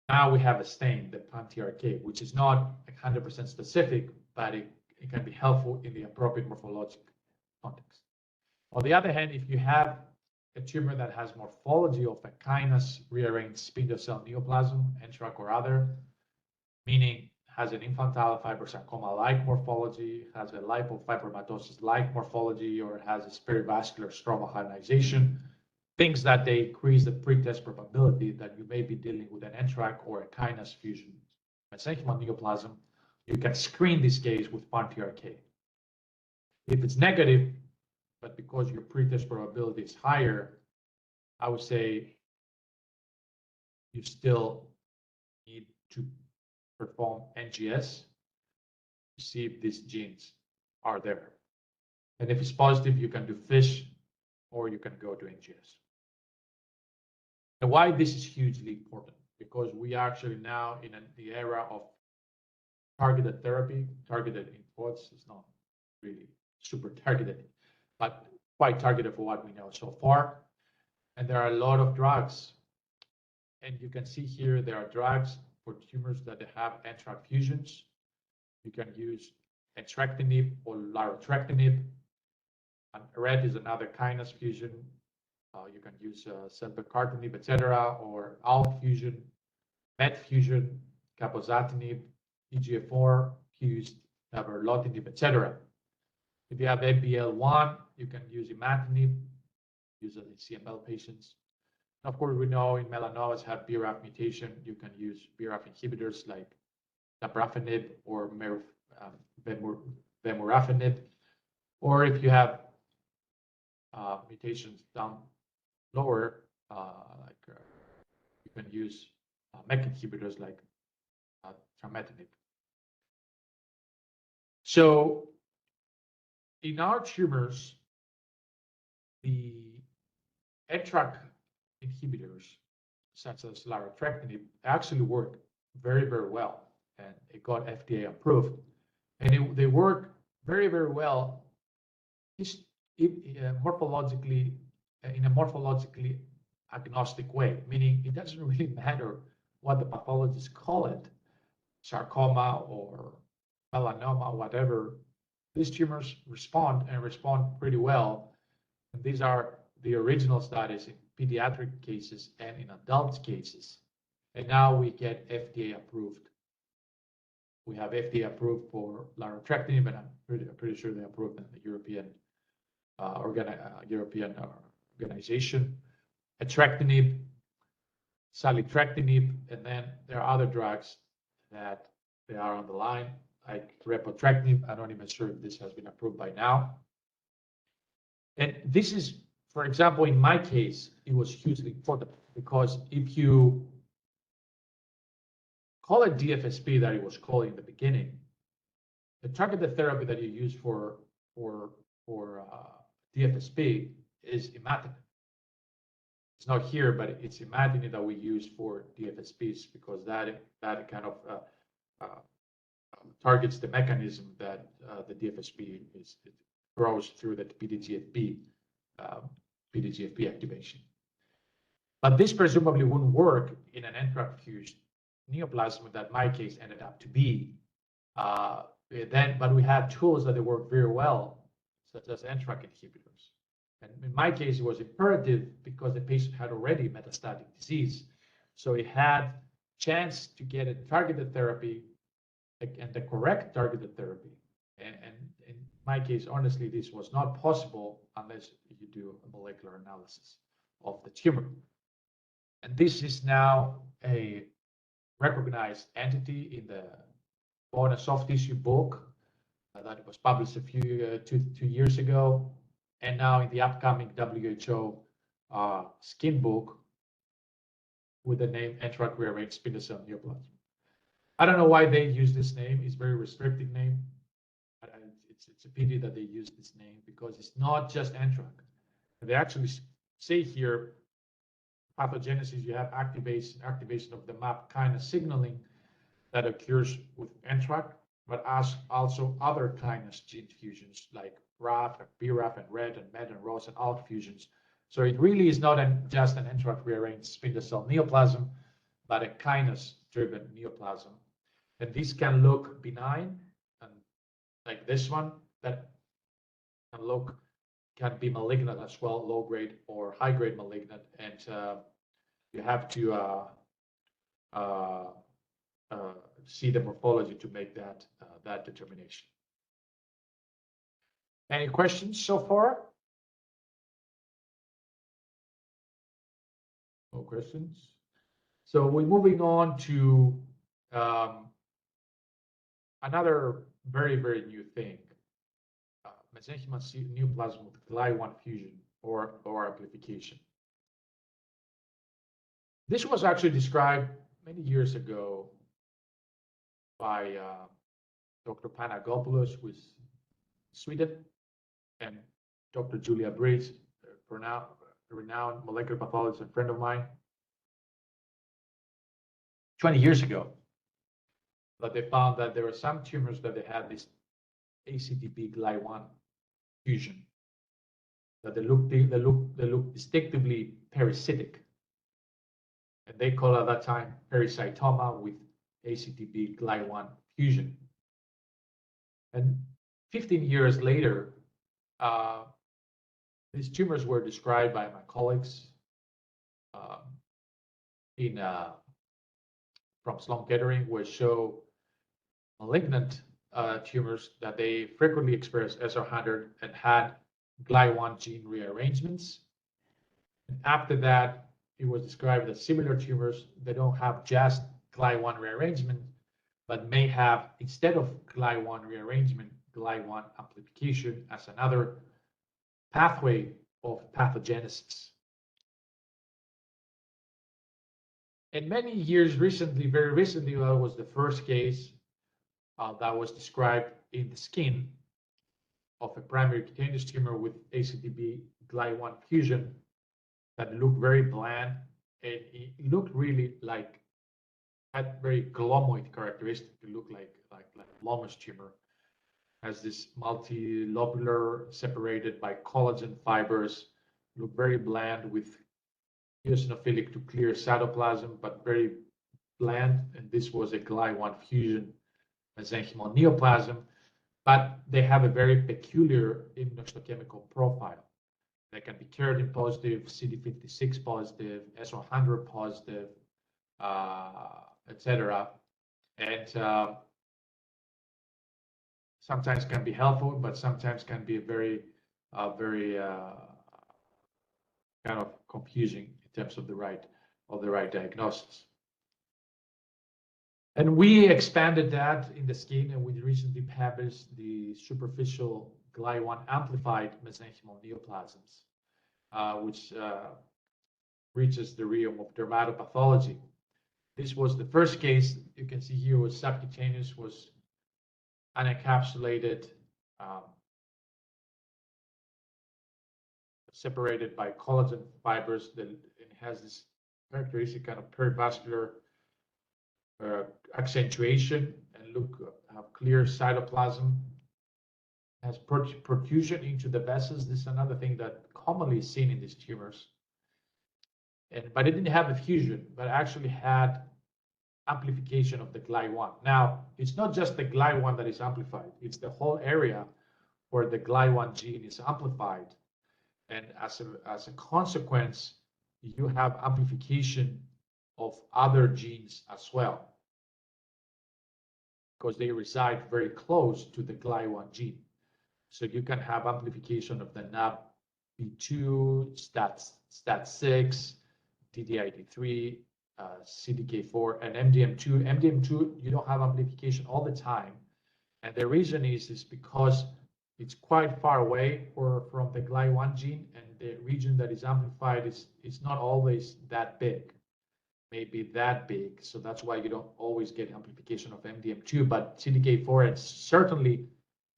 S1: now we have a stain, the pan-TRK, which is not 100% specific, but it can be helpful in the appropriate morphologic context. On the other hand, if you have a tumor that has morphology of a kinase rearranged spindle cell neoplasm, NTRK or other, meaning has an infantile fibrosarcoma-like morphology, has a lipofibromatosis-like morphology, or has a perivascular stroma hyalinization, things that they increase the pretest probability that you may be dealing with an NTRK or a kinase fusion mesenchymal neoplasm, you can screen this case with PAN-TRK. If it's negative, but because your pretest probability is higher, I would say you still need to perform NGS to see if these genes are there. And if it's positive, you can do FISH or you can go to NGS. And why this is hugely important? Because we are actually now in the era of targeted therapy, targeted in quotes, it's not really super targeted, but quite targeted for what we know so far. And there are a lot of drugs. And you can see here, there are drugs for tumors that have NTRK fusions. You can use entrectinib or larotrectinib. And RET is another kinase fusion. You can use selpercatinib, etc., or ALK fusion, MET fusion, cabozantinib, EGFR fused, everlotinib, etc. If you have ABL1, you can use imatinib, use it in CML patients. And of course, we know in melanomas have BRAF mutation, you can use BRAF inhibitors like dabrafenib or vemurafenib. Or if you have mutations down lower, you can use MEK inhibitors like trametinib. So in our tumors, the NTRK inhibitors, such as larotrectinib, actually work very, very well, and it got FDA approved. And they work very, very well morphologically, in a morphologically agnostic way, meaning it doesn't really matter what the pathologists call it, sarcoma or melanoma, whatever. These tumors respond and respond pretty well. And these are the original studies in pediatric cases and in adult cases. And now we get FDA approved. We have FDA approved for larotrectinib, and I'm pretty sure they approved in the European organization. Entrectinib, salitrectinib, and then there are other drugs that they are on the line, like repotrectinib. I'm not even sure if this has been approved by now. And this is, for example, in my case, it was hugely important because if you call it DFSP that it was called in the beginning, the targeted therapy that you use for DFSP is imatinib. It's not here, but it's imatinib that we use for DFSPs because that kind of targets the mechanism that the DFSP grows through the PDGFP activation. But this presumably wouldn't work in an NTRK fused neoplasm that my case ended up to be. But we had tools that they work very well, such as NTRK inhibitors. And in my case, it was imperative because the patient had already metastatic disease. So he had chance to get a targeted therapy and the correct targeted therapy. And in my case, honestly, this was not possible unless you do a molecular analysis of the tumor. And this is now a recognized entity in the bone and soft tissue book that was published two years ago, and now in the upcoming WHO skin book with the name NTRK rearranged spindle cell neoplasm. I don't know why they use this name. It's a very restricted name. It's a pity that they use this name because it's not just NTRK. They actually say here, pathogenesis, you have activation of the MAP kinase signaling that occurs with NTRK, but also other kinase gene fusions like RAF and BRAF and RET and MET and ROS and ALK fusions. So it really is not just an NTRK rearranged spindle cell neoplasm, but a kinase-driven neoplasm. And this can look benign, and like this one, that can be malignant as well, low-grade or high-grade malignant, and you have to see the morphology to make that determination. Any questions so far? No questions. So we're moving on to another very, very new thing, mesenchymal neoplasm with GLI1 fusion or amplification. This was actually described many years ago by Dr. Panagopoulos with Sweden and Dr. Julia Breeze, a renowned molecular pathologist and friend of mine, 20 years ago, that they found that there were some tumors that they had this ACTP GLI1 fusion, that they look distinctively parasitic, and they call it at that time pericytoma with ACTP GLI1 fusion. And 15 years later, these tumors were described by my colleagues from Sloan Kettering, which show malignant tumors that they frequently express SR100 and had GLI1 gene rearrangements. And after that, it was described that similar tumors, they don't have just GLI1 rearrangement, but may have, instead of GLI1 rearrangement, GLI1 amplification as another pathway of pathogenesis. And many years recently, very recently, that was the first case that was described in the skin of a primary cutaneous tumor with ACTP GLI1 fusion that looked very bland, and it looked really like, had very glomoid characteristic to look like Lomas tumor. Has this multilobular separated by collagen fibers, look very bland with eosinophilic to clear cytoplasm, but very bland. And this was a GLI1 fusion mesenchymal neoplasm, but they have a very peculiar immunohistochemical profile. They can be keratin positive, CD56 positive, S100 positive, etc. And sometimes can be helpful, but sometimes can be very kind of confusing in terms of the right diagnosis. And we expanded that in the skin, and we recently published the superficial GLI1 amplified mesenchymal neoplasms, which reaches the realm of dermatopathology. This was the first case. You can see here was subcutaneous, was unencapsulated, separated by collagen fibers. That it has this characteristic kind of perivascular accentuation, and have clear cytoplasm, has protrusion into the vessels. This is another thing that commonly is seen in these tumors. But it didn't have a fusion, but actually had amplification of the GLI1. Now, it's not just the GLI1 that is amplified, it's the whole area where the GLI1 gene is amplified. And as a consequence, you have amplification of other genes as well, because they reside very close to the GLI1 gene. So you can have amplification of the NAP-B2, STAT6, DDID3, CDK4, and MDM2. MDM2, you don't have amplification all the time. And the reason is because it's quite far away from the GLI1 gene, and the region that is amplified is not always that big, maybe that big. So that's why you don't always get amplification of MDM2, but CDK4 and certainly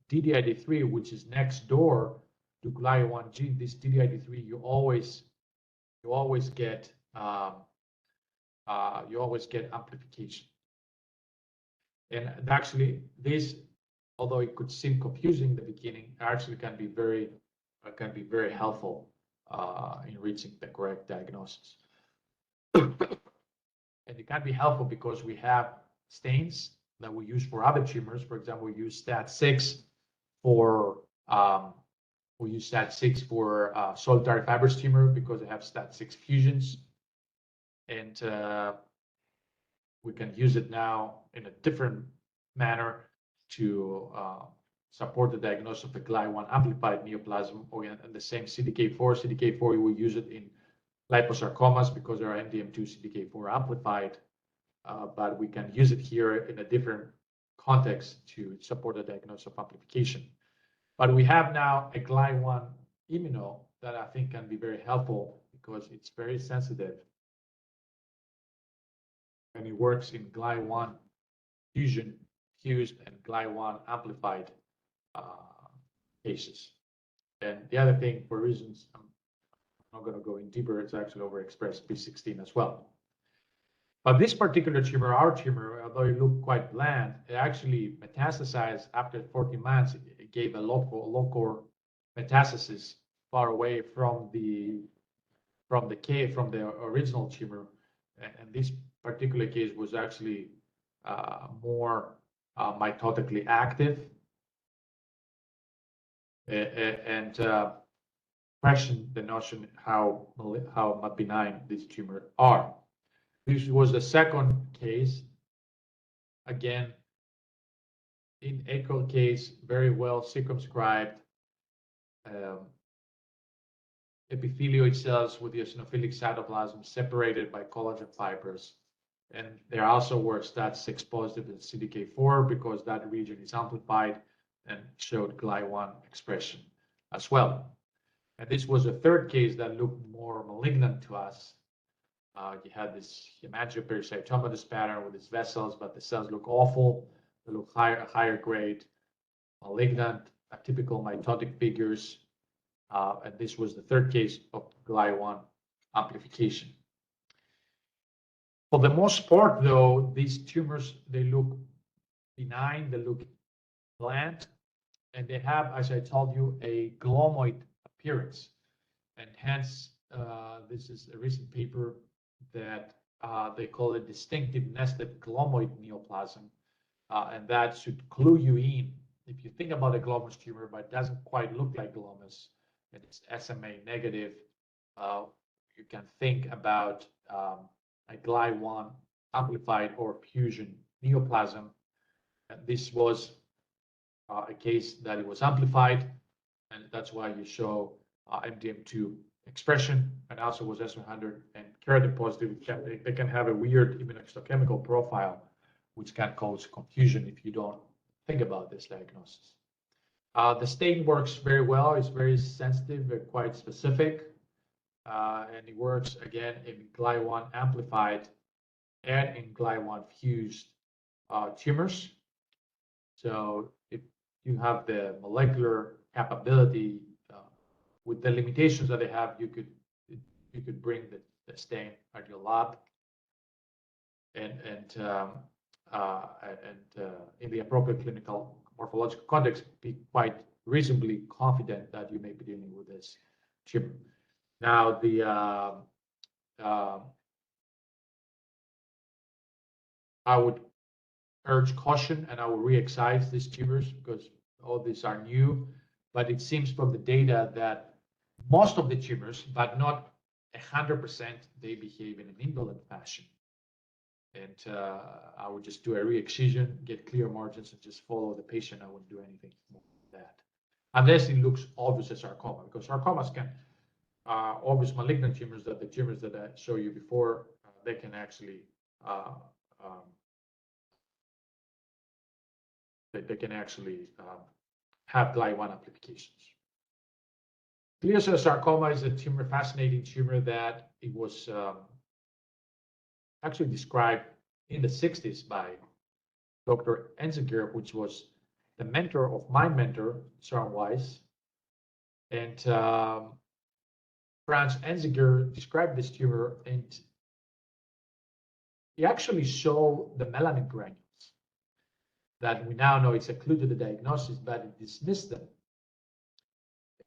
S1: DDID3, which is next door to GLI1 gene, this DDID3, you always get amplification. And actually, this, although it could seem confusing in the beginning, actually can be very helpful in reaching the correct diagnosis. And it can be helpful because we have stains that we use for other tumors. For example, we use STAT6 for solitary fibrous tumor because they have STAT6 fusions, and we can use it now in a different manner to support the diagnosis of the GLI1 amplified neoplasm, or in the same CDK4. CDK4, we will use it in liposarcomas because they are MDM2 CDK4 amplified, but we can use it here in a different context to support the diagnosis of amplification. But we have now a GLI1 immuno that I think can be very helpful because it's very sensitive and it works in GLI1 fusion, fused, and GLI1 amplified cases. And the other thing, for reasons I'm not going to go in deeper, it's actually overexpressed P16 as well. But this particular tumor, our tumor, although it looked quite bland, it actually metastasized after 14 months. It gave a local metastasis far away from the original tumor, and this particular case was actually more mitotically active and question the notion how benign these tumors are. This was the second case. Again, in echo case, very well circumscribed epithelioid cells with eosinophilic cytoplasm separated by collagen fibers. And there also were STAT6 positive and CDK4 because that region is amplified and showed GLI1 expression as well. And this was a third case that looked more malignant to us. You had this hemangiopericytomatous pattern with its vessels, but the cells look awful. They look higher grade, malignant, atypical mitotic figures. And this was the third case of GLI1 amplification. For the most part, though, these tumors, they look benign, they look bland, and they have, as I told you, a glomoid appearance. And hence, this is a recent paper that they call it distinctive nested glomoid neoplasm. And that should clue you in. If you think about a glomus tumor, but it doesn't quite look like glomus, and it's SMA negative, you can think about a GLI1 amplified or fusion neoplasm. And this was a case that it was amplified, and that's why you show MDM2 expression, and also was S100 and keratin positive. They can have a weird immunohistochemical profile, which can cause confusion if you don't think about this diagnosis. The stain works very well. It's very sensitive and quite specific. And it works, again, in GLI1 amplified and in GLI1 fused tumors. So if you have the molecular capability with the limitations that they have, you could bring the stain at your lab and in the appropriate clinical morphological context, be quite reasonably confident that you may be dealing with this tumor. Now, I would urge caution, and I will re-excise these tumors because all these are new, but it seems from the data that most of the tumors, but not 100%, they behave in an indolent fashion. And I would just do a re-excision, get clear margins, and just follow the patient. I wouldn't do anything more than that. Unless it looks obvious as sarcoma, because sarcomas can, obvious malignant tumors, that the tumors that I showed you before, they can actually, have GLI1 amplifications. Clear cell sarcoma is a tumor, fascinating tumor that it was actually described in the 60s by Dr. Enzinger, which was the mentor of my mentor, Sharon Weiss. And Franz Enzinger described this tumor, and he actually showed the melanin granules that we now know it's a clue to the diagnosis, but it dismissed them.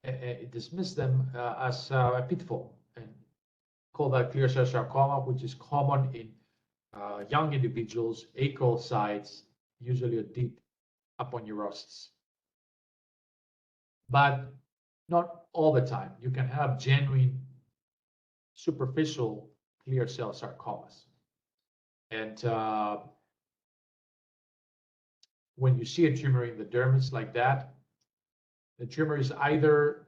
S1: It dismissed them as a pitfall, and called that clear cell sarcoma, which is common in young individuals, acral sites, usually a deep aponeurosis. But not all the time. You can have genuine superficial clear cell sarcomas. And when you see a tumor in the dermis like that, the tumor is either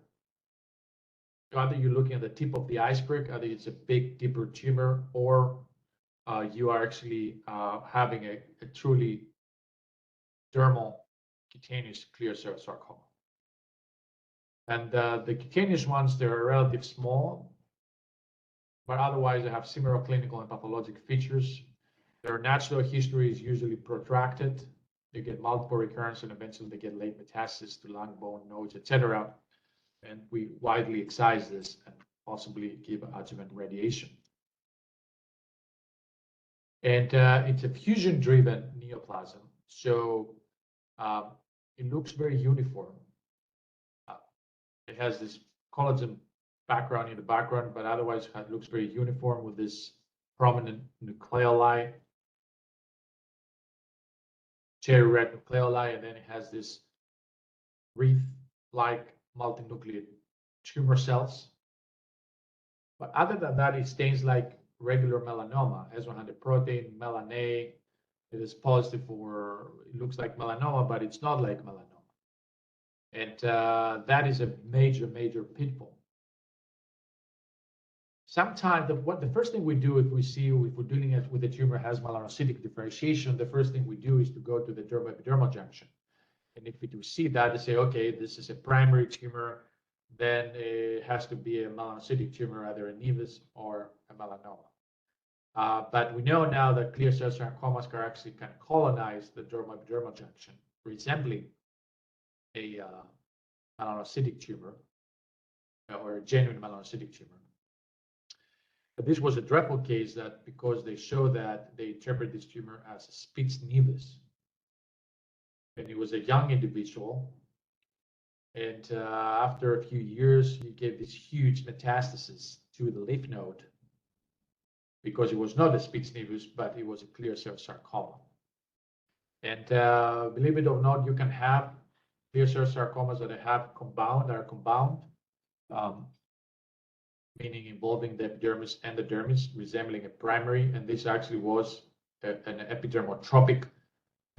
S1: you're looking at the tip of the iceberg, either it's a big, deeper tumor, or you are actually having a truly dermal cutaneous clear cell sarcoma. And the cutaneous ones, they're relatively small, but otherwise they have similar clinical and pathologic features. Their natural history is usually protracted. They get multiple recurrence and eventually they get late metastasis to lung, bone, nodes, etc. And we widely excise this and possibly give adjuvant radiation. And it's a fusion-driven neoplasm, so it looks very uniform. It has this collagen background in the background, but otherwise it looks very uniform with this prominent nucleoli, cherry red nucleoli, and then it has this wreath-like multinucleate tumor cells. But other than that, it stains like regular melanoma, S100 protein, melan A. It is positive for, it looks like melanoma, but it's not like melanoma. And that is a major, major pitfall. Sometimes the first thing we do if we see, if we're dealing with a tumor has melanocytic differentiation, the first thing we do is to go to the dermal junction. And if we do see that, to say, okay, this is a primary tumor, then it has to be a melanocytic tumor, either a nevus or a melanoma. But we know now that clear cell sarcomas can actually colonize the dermal junction, resembling a melanocytic tumor or a genuine melanocytic tumor. But this was a dreadful case that because they show that they interpret this tumor as a Spitz nevus. And he was a young individual. And after a few years, he gave this huge metastasis to the lymph node because it was not a Spitz nevus, but it was a clear cell sarcoma. And believe it or not, you can have clear cell sarcomas that are compound, meaning involving the epidermis and the dermis, resembling a primary. And this actually was an epidermotropic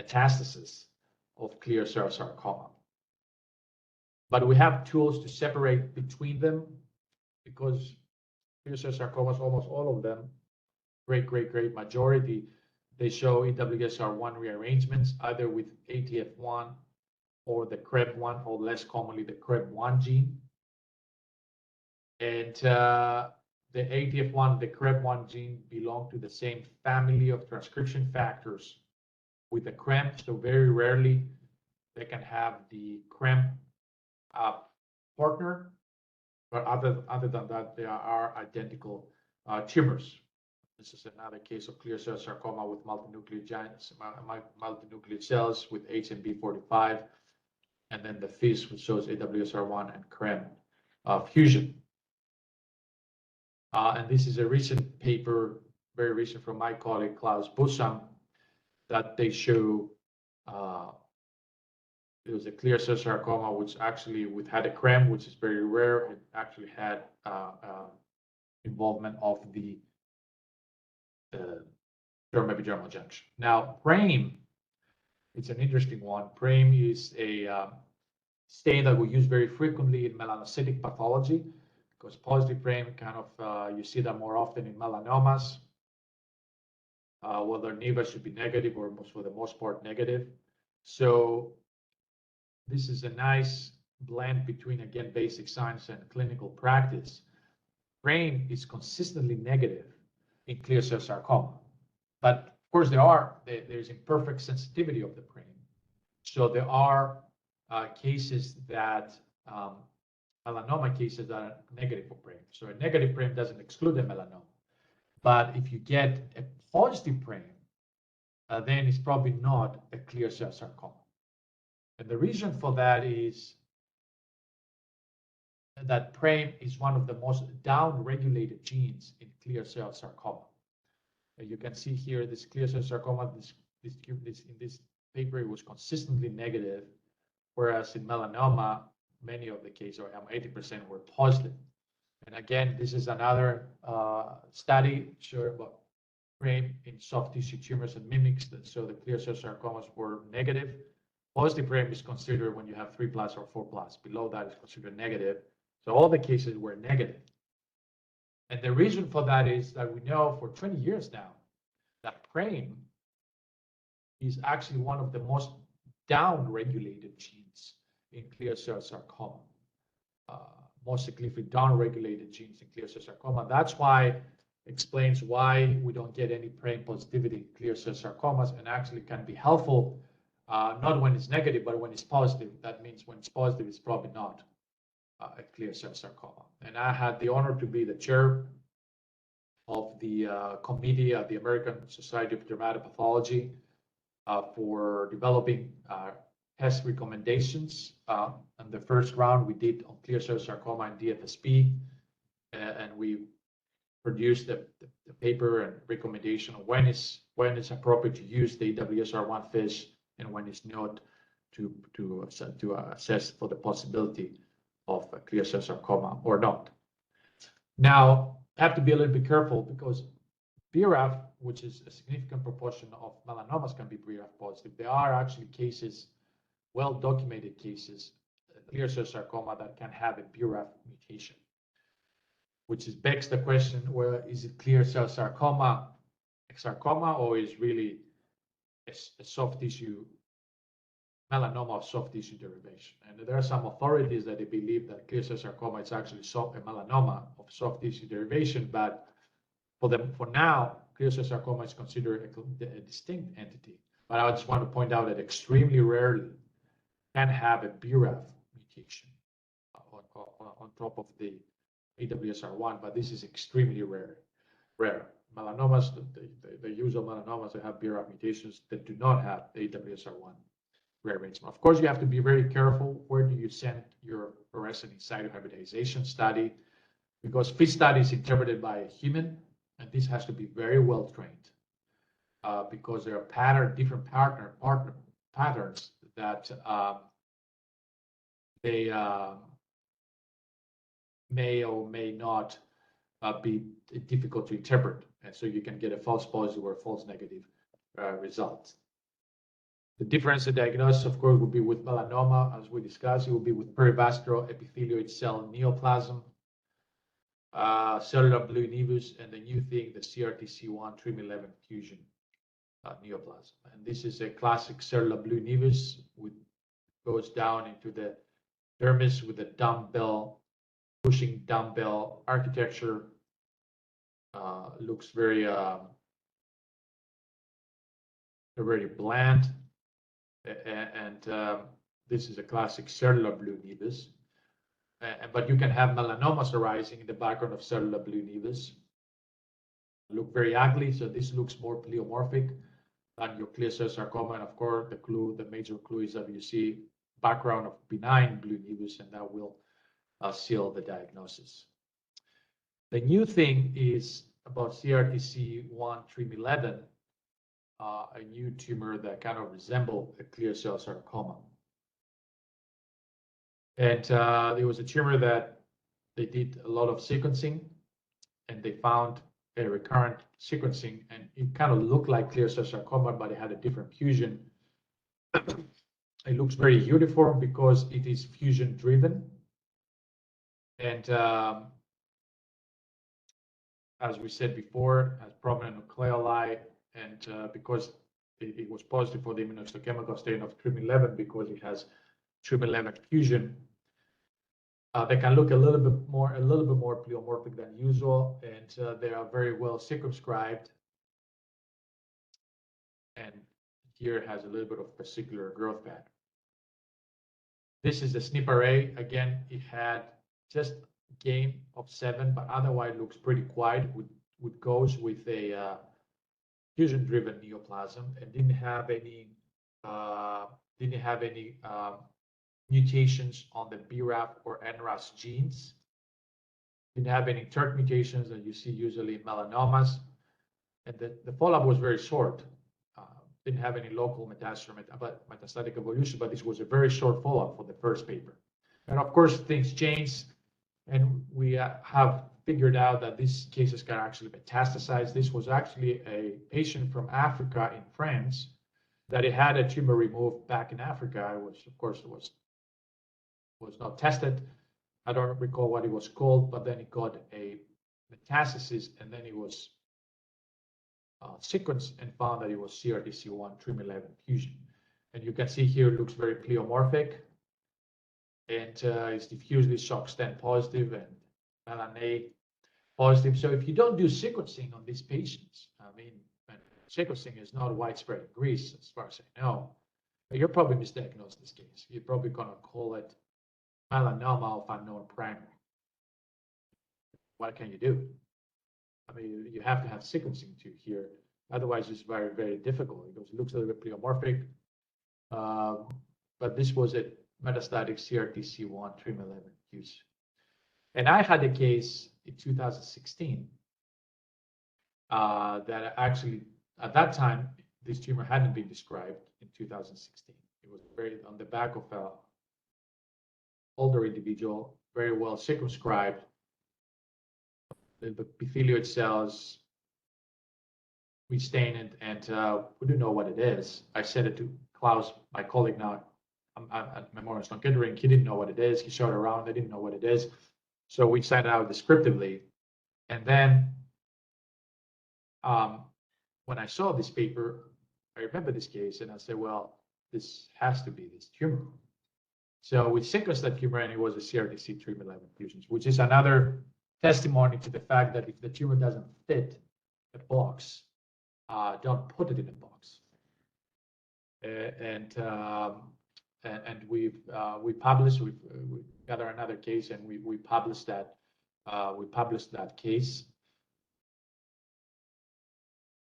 S1: metastasis of clear cell sarcoma. But we have tools to separate between them because clear cell sarcomas, almost all of them, great majority, they show EWSR1 rearrangements, either with ATF1 or the CREB1, or less commonly the CREB1 gene. And the ATF1, the CREB1 gene belong to the same family of transcription factors with the CREM. So very rarely they can have the CREM partner, but other than that, they are identical tumors. This is another case of clear cell sarcoma with multinucleate cells with HMB45, and then the FIS, which shows AWSR1 and CREM fusion. And this is a recent paper, very recent, from my colleague Klaus Bussam, that they show it was a clear cell sarcoma, which actually had a CREM, which is very rare. It actually had involvement of the dermal junction. Now, PRAME, it's an interesting one. PRAME is a stain that we use very frequently in melanocytic pathology, because positive PRAME you see that more often in melanomas, whether nevus should be negative or for the most part negative. So this is a nice blend between, again, basic science and clinical practice. PRAME is consistently negative in clear cell sarcoma, but of course there's imperfect sensitivity of the PRAME. So there are cases that melanoma cases that are negative for PRAME. So a negative PRAME doesn't exclude the melanoma, but if you get a positive PRAME, then it's probably not a clear cell sarcoma. And the reason for that is that PRAME is one of the most down-regulated genes in clear cell sarcoma. You can see here this clear cell sarcoma, in this paper, it was consistently negative, whereas in melanoma, many of the cases, or 80%, were positive. And again, this is another study showing about PRAME in soft tissue tumors and mimics. So the clear cell sarcomas were negative. Positive PRAME is considered when you have 3+ or 4+. Below that is considered negative. So all the cases were negative. And the reason for that is that we know for 20 years now that PRAME is actually one of the most down-regulated genes in clear cell sarcoma. Most significantly down-regulated genes in clear cell sarcoma. That's why explains why we don't get any PRAME positivity in clear cell sarcomas, and actually can be helpful, not when it's negative, but when it's positive. That means when it's positive, it's probably not a clear cell sarcoma. And I had the honor to be the chair of the committee of the American Society of Dermatopathology for developing test recommendations. And the first round we did on clear cell sarcoma and DFSP, and we produced the paper and recommendation on when it's appropriate to use the AWSR1 fish and when it's not, to assess for the possibility of a clear cell sarcoma or not. Now, I have to be a little bit careful because BRAF, which is a significant proportion of melanomas, can be BRAF positive. There are actually cases, well-documented cases, clear cell sarcoma that can have a BRAF mutation, which begs the question, well, is it clear cell sarcoma or is really a soft tissue melanoma of soft tissue derivation? And there are some authorities that they believe that clear cell sarcoma is actually a melanoma of soft tissue derivation, but for now, clear cell sarcoma is considered a distinct entity. But I just want to point out that extremely rarely can have a BRAF mutation on top of the AWSR1, but this is extremely rare. Melanomas, the usual melanomas that have BRAF mutations that do not have AWSR1 rearrangement. Of course, you have to be very careful where do you send your fluorescent in situ hybridization study, because fish study is interpreted by a human, and this has to be very well trained because there are different patterns that they may or may not be difficult to interpret, and so you can get a false positive or a false negative result. The differential diagnosis, of course, would be with melanoma, as we discussed. It will be with perivascular epithelioid cell neoplasm, cellular blue nevus, and the new thing, the CRTC1 TRIM11 fusion neoplasm. And this is a classic cellular blue nevus, which goes down into the dermis with a dumbbell, pushing dumbbell architecture. Looks very bland. And this is a classic cellular blue nevus. But you can have melanomas arising in the background of cellular blue nevus. Look very ugly, so this looks more pleomorphic than your clear cell sarcoma. And of course, the major clue is that you see background of benign blue nevus, and that will seal the diagnosis. The new thing is about CRTC1 TRIM11, a new tumor that kind of resembles a clear cell sarcoma. And there was a tumor that they did a lot of sequencing, and they found a recurrent sequencing, and it kind of looked like clear cell sarcoma, but it had a different fusion. It looks very uniform because it is fusion driven. And as we said before, has prominent nucleoli, and because it was positive for the immunohistochemical stain of TRIM11 because it has TRIM11 fusion, they can look a little bit more pleomorphic than usual, and they are very well circumscribed. And here it has a little bit of fascicular growth pattern. This is the SNP array. Again, it had just gain of 7, but otherwise looks pretty quiet. Which goes with a fusion-driven neoplasm, and didn't have any mutations on the BRAF or NRAS genes. Didn't have any TERT mutations that you see usually in melanomas, and the follow-up was very short. Didn't have any local metastatic evolution, but this was a very short follow-up for the first paper. And of course, things change, and we have figured out that these cases can actually metastasize. This was actually a patient from Africa in France that he had a tumor removed back in Africa, which of course was not tested. I don't recall what it was called, but then it got a metastasis, and then it was sequenced and found that it was CRTC1 TRIM11 fusion. And you can see here it looks very pleomorphic, and it's diffusely SOX10 positive and LNA positive. So if you don't do sequencing on these patients, I mean, sequencing is not widespread in Greece, as far as I know, but you're probably misdiagnosed this case. You're probably going to call it melanoma of unknown primary. What can you do? I mean, you have to have sequencing to here. Otherwise, it's very, very difficult because it looks a little bit pleomorphic. But this was a metastatic CRTC1 TRIM11 use. And I had a case in 2016 that actually, at that time, this tumor hadn't been described in 2016. It was very on the back of an older individual, very well circumscribed. The epithelioid cells, we stain it, and we don't know what it is. I sent it to Klaus, my colleague now at Memorial Sloan Kettering. He didn't know what it is. He showed around. They didn't know what it is. So we sent it out descriptively. And then when I saw this paper, I remember this case, and I said, well, this has to be this tumor. So we sequenced that tumor, and it was a CRTC TRIM11 fusions, which is another testimony to the fact that if the tumor doesn't fit a box, don't put it in a box. And we published. We gathered another case, and we published that. We published that case.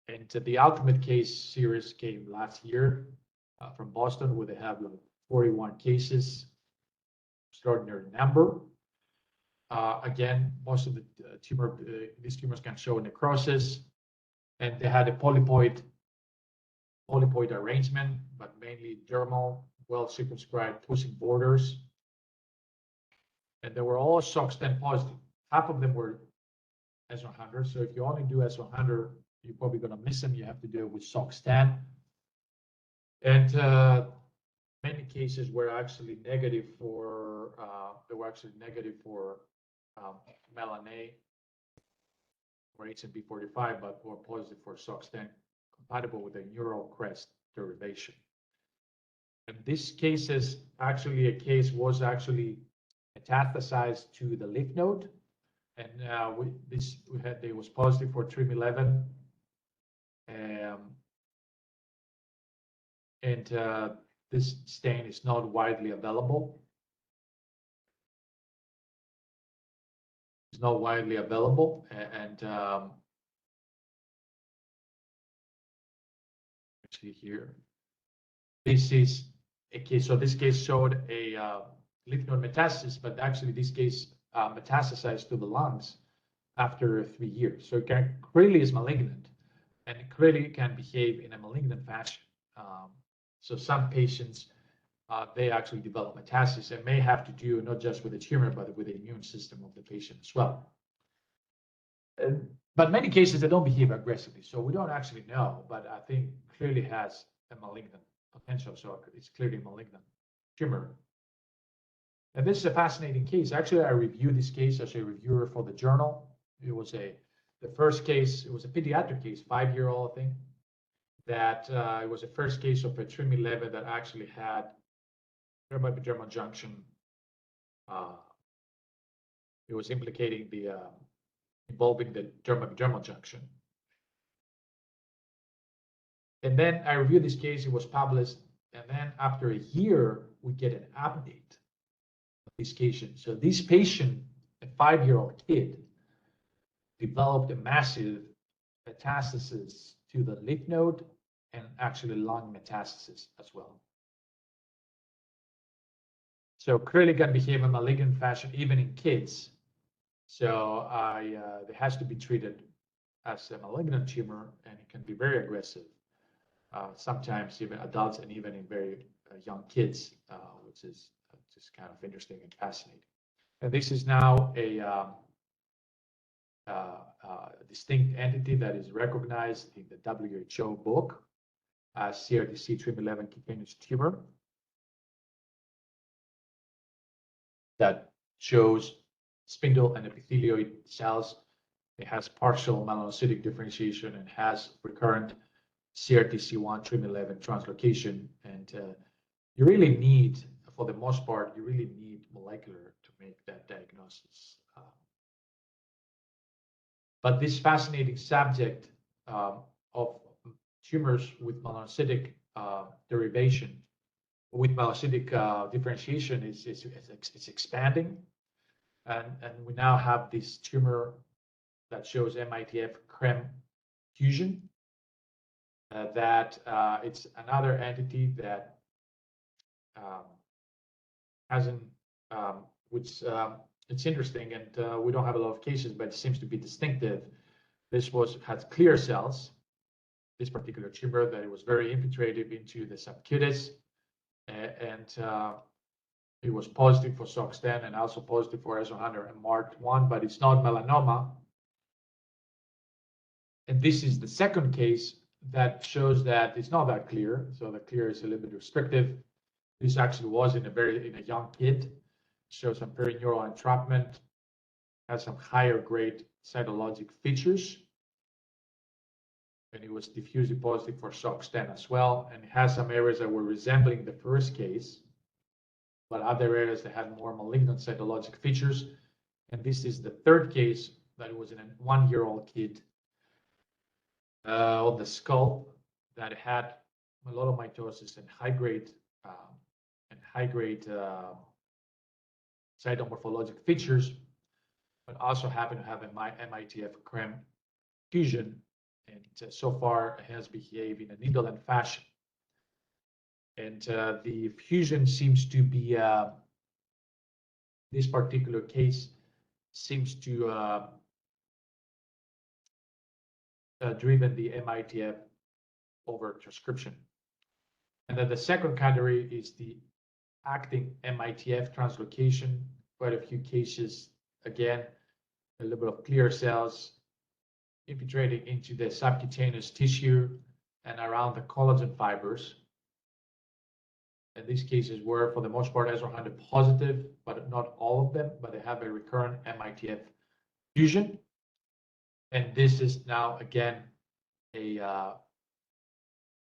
S1: And the ultimate case series came last year from Boston, where they have like 41 cases, extraordinary number. Again, most of the these tumors can show necrosis, and they had a polypoid arrangement, but mainly dermal, well circumscribed pushing borders, and they were all SOX10 positive. Half of them were S100. So if you only do S100, you're probably going to miss them. You have to do it with SOX10, and many cases were actually negative for melanA or HMP45, but were positive for SOX10, compatible with a neural crest derivation. And this case is actually was metastasized to the lymph node, and it was positive for TRIM11, and this stain is not widely available. It's not widely available, and actually here, this is a case. So this case showed a lymph node metastasis, but actually this case metastasized to the lungs after 3 years. So it clearly is malignant, and it clearly can behave in a malignant fashion. So some patients, they actually develop metastasis, and may have to do not just with the tumor, but with the immune system of the patient as well. But many cases, they don't behave aggressively, so we don't actually know, but I think clearly has a malignant potential, so it's clearly a malignant tumor. And this is a fascinating case. Actually, I reviewed this case as a reviewer for the journal. It was the first case, it was a pediatric case, 5-year-old, I think, that it was the first case of a TRIM11 that actually had dermal junction. It was implicating involving the dermal junction. And then I reviewed this case, it was published, and then after a year, we get an update of this patient. So this patient, a 5-year-old kid, developed a massive metastasis to the lymph node and actually lung metastasis as well. So clearly can behave in malignant fashion even in kids. So it has to be treated as a malignant tumor, and it can be very aggressive. Sometimes even adults and even in very young kids, which is just kind of interesting and fascinating. And this is now a distinct entity that is recognized in the WHO book as CRTC TRIM11 cutaneous tumor that shows spindle and epithelioid cells. It has partial melanocytic differentiation and has recurrent CRTC1 TRIM11 translocation. And you really need, for the most part, you really need molecular to make that diagnosis. But this fascinating subject of tumors with melanocytic derivation, with melanocytic differentiation, it's expanding. And we now have this tumor that shows MITF-CREM fusion. That it's another entity that hasn't, which it's interesting, and we don't have a lot of cases, but it seems to be distinctive. This had clear cells, this particular tumor, that it was very infiltrative into the subcutis, and it was positive for SOX10 and also positive for S100 and MART1, but it's not melanoma. And this is the second case that shows that it's not that clear. So the clear is a little bit restrictive. This actually was in a young kid. Shows some perineural entrapment, has some higher grade cytologic features. And it was diffusely positive for SOX10 as well. And it has some areas that were resembling the first case, but other areas that had more malignant cytologic features. And this is the third case that it was in a 1-year-old kid on the skull that had myelomatosis and high-grade cytomorphologic features, but also happened to have a MITF-CREM fusion, and so far it has behaved in an indolent fashion. And the fusion seems to be, this particular case seems to driven the MITF over transcription. And then the second category is the acting MITF translocation. Quite a few cases, again, a little bit of clear cells infiltrating into the subcutaneous tissue and around the collagen fibers. And these cases were, for the most part, S100 positive, but not all of them, but they have a recurrent MITF fusion. And this is now, again, a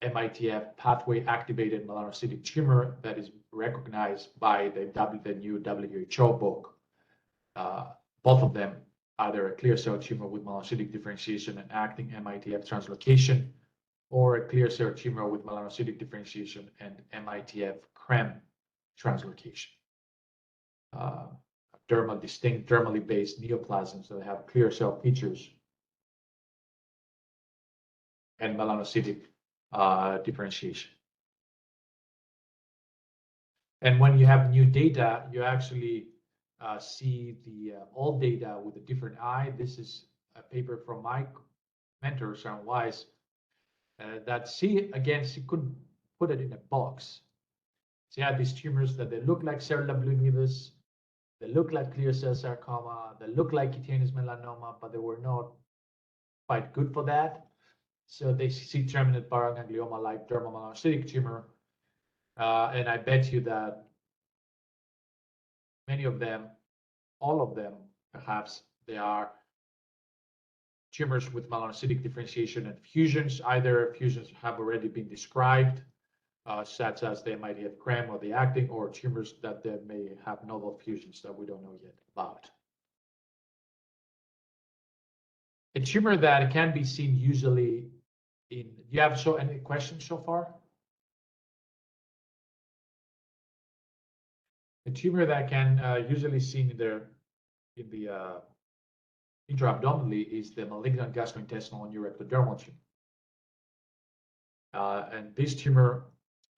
S1: MITF pathway activated melanocytic tumor that is recognized by the new WHO book. Both of them, either a clear cell tumor with melanocytic differentiation and acting MITF translocation, or a clear cell tumor with melanocytic differentiation and MITF-CREM translocation. Distinct dermally based neoplasms that have clear cell features and melanocytic differentiation. And when you have new data, you actually see the old data with a different eye. This is a paper from my mentor, Sharon Weiss, that she couldn't put it in a box. She had these tumors that they look like cellular blue nevus, they look like clear cell sarcoma, they look like cutaneous melanoma, but they were not quite good for that. So they see terminate paraganglioma like dermal melanocytic tumor. And I bet you that many of them, all of them, perhaps, they are tumors with melanocytic differentiation and fusions. Either fusions have already been described, such as the MITF-CREM or the acting, or tumors that they may have novel fusions that we don't know yet about. A tumor that can be seen usually in, do you have any questions so far? A tumor that can usually seen in the intra-abdominally is the malignant gastrointestinal and neuroectodermal tumor. And this tumor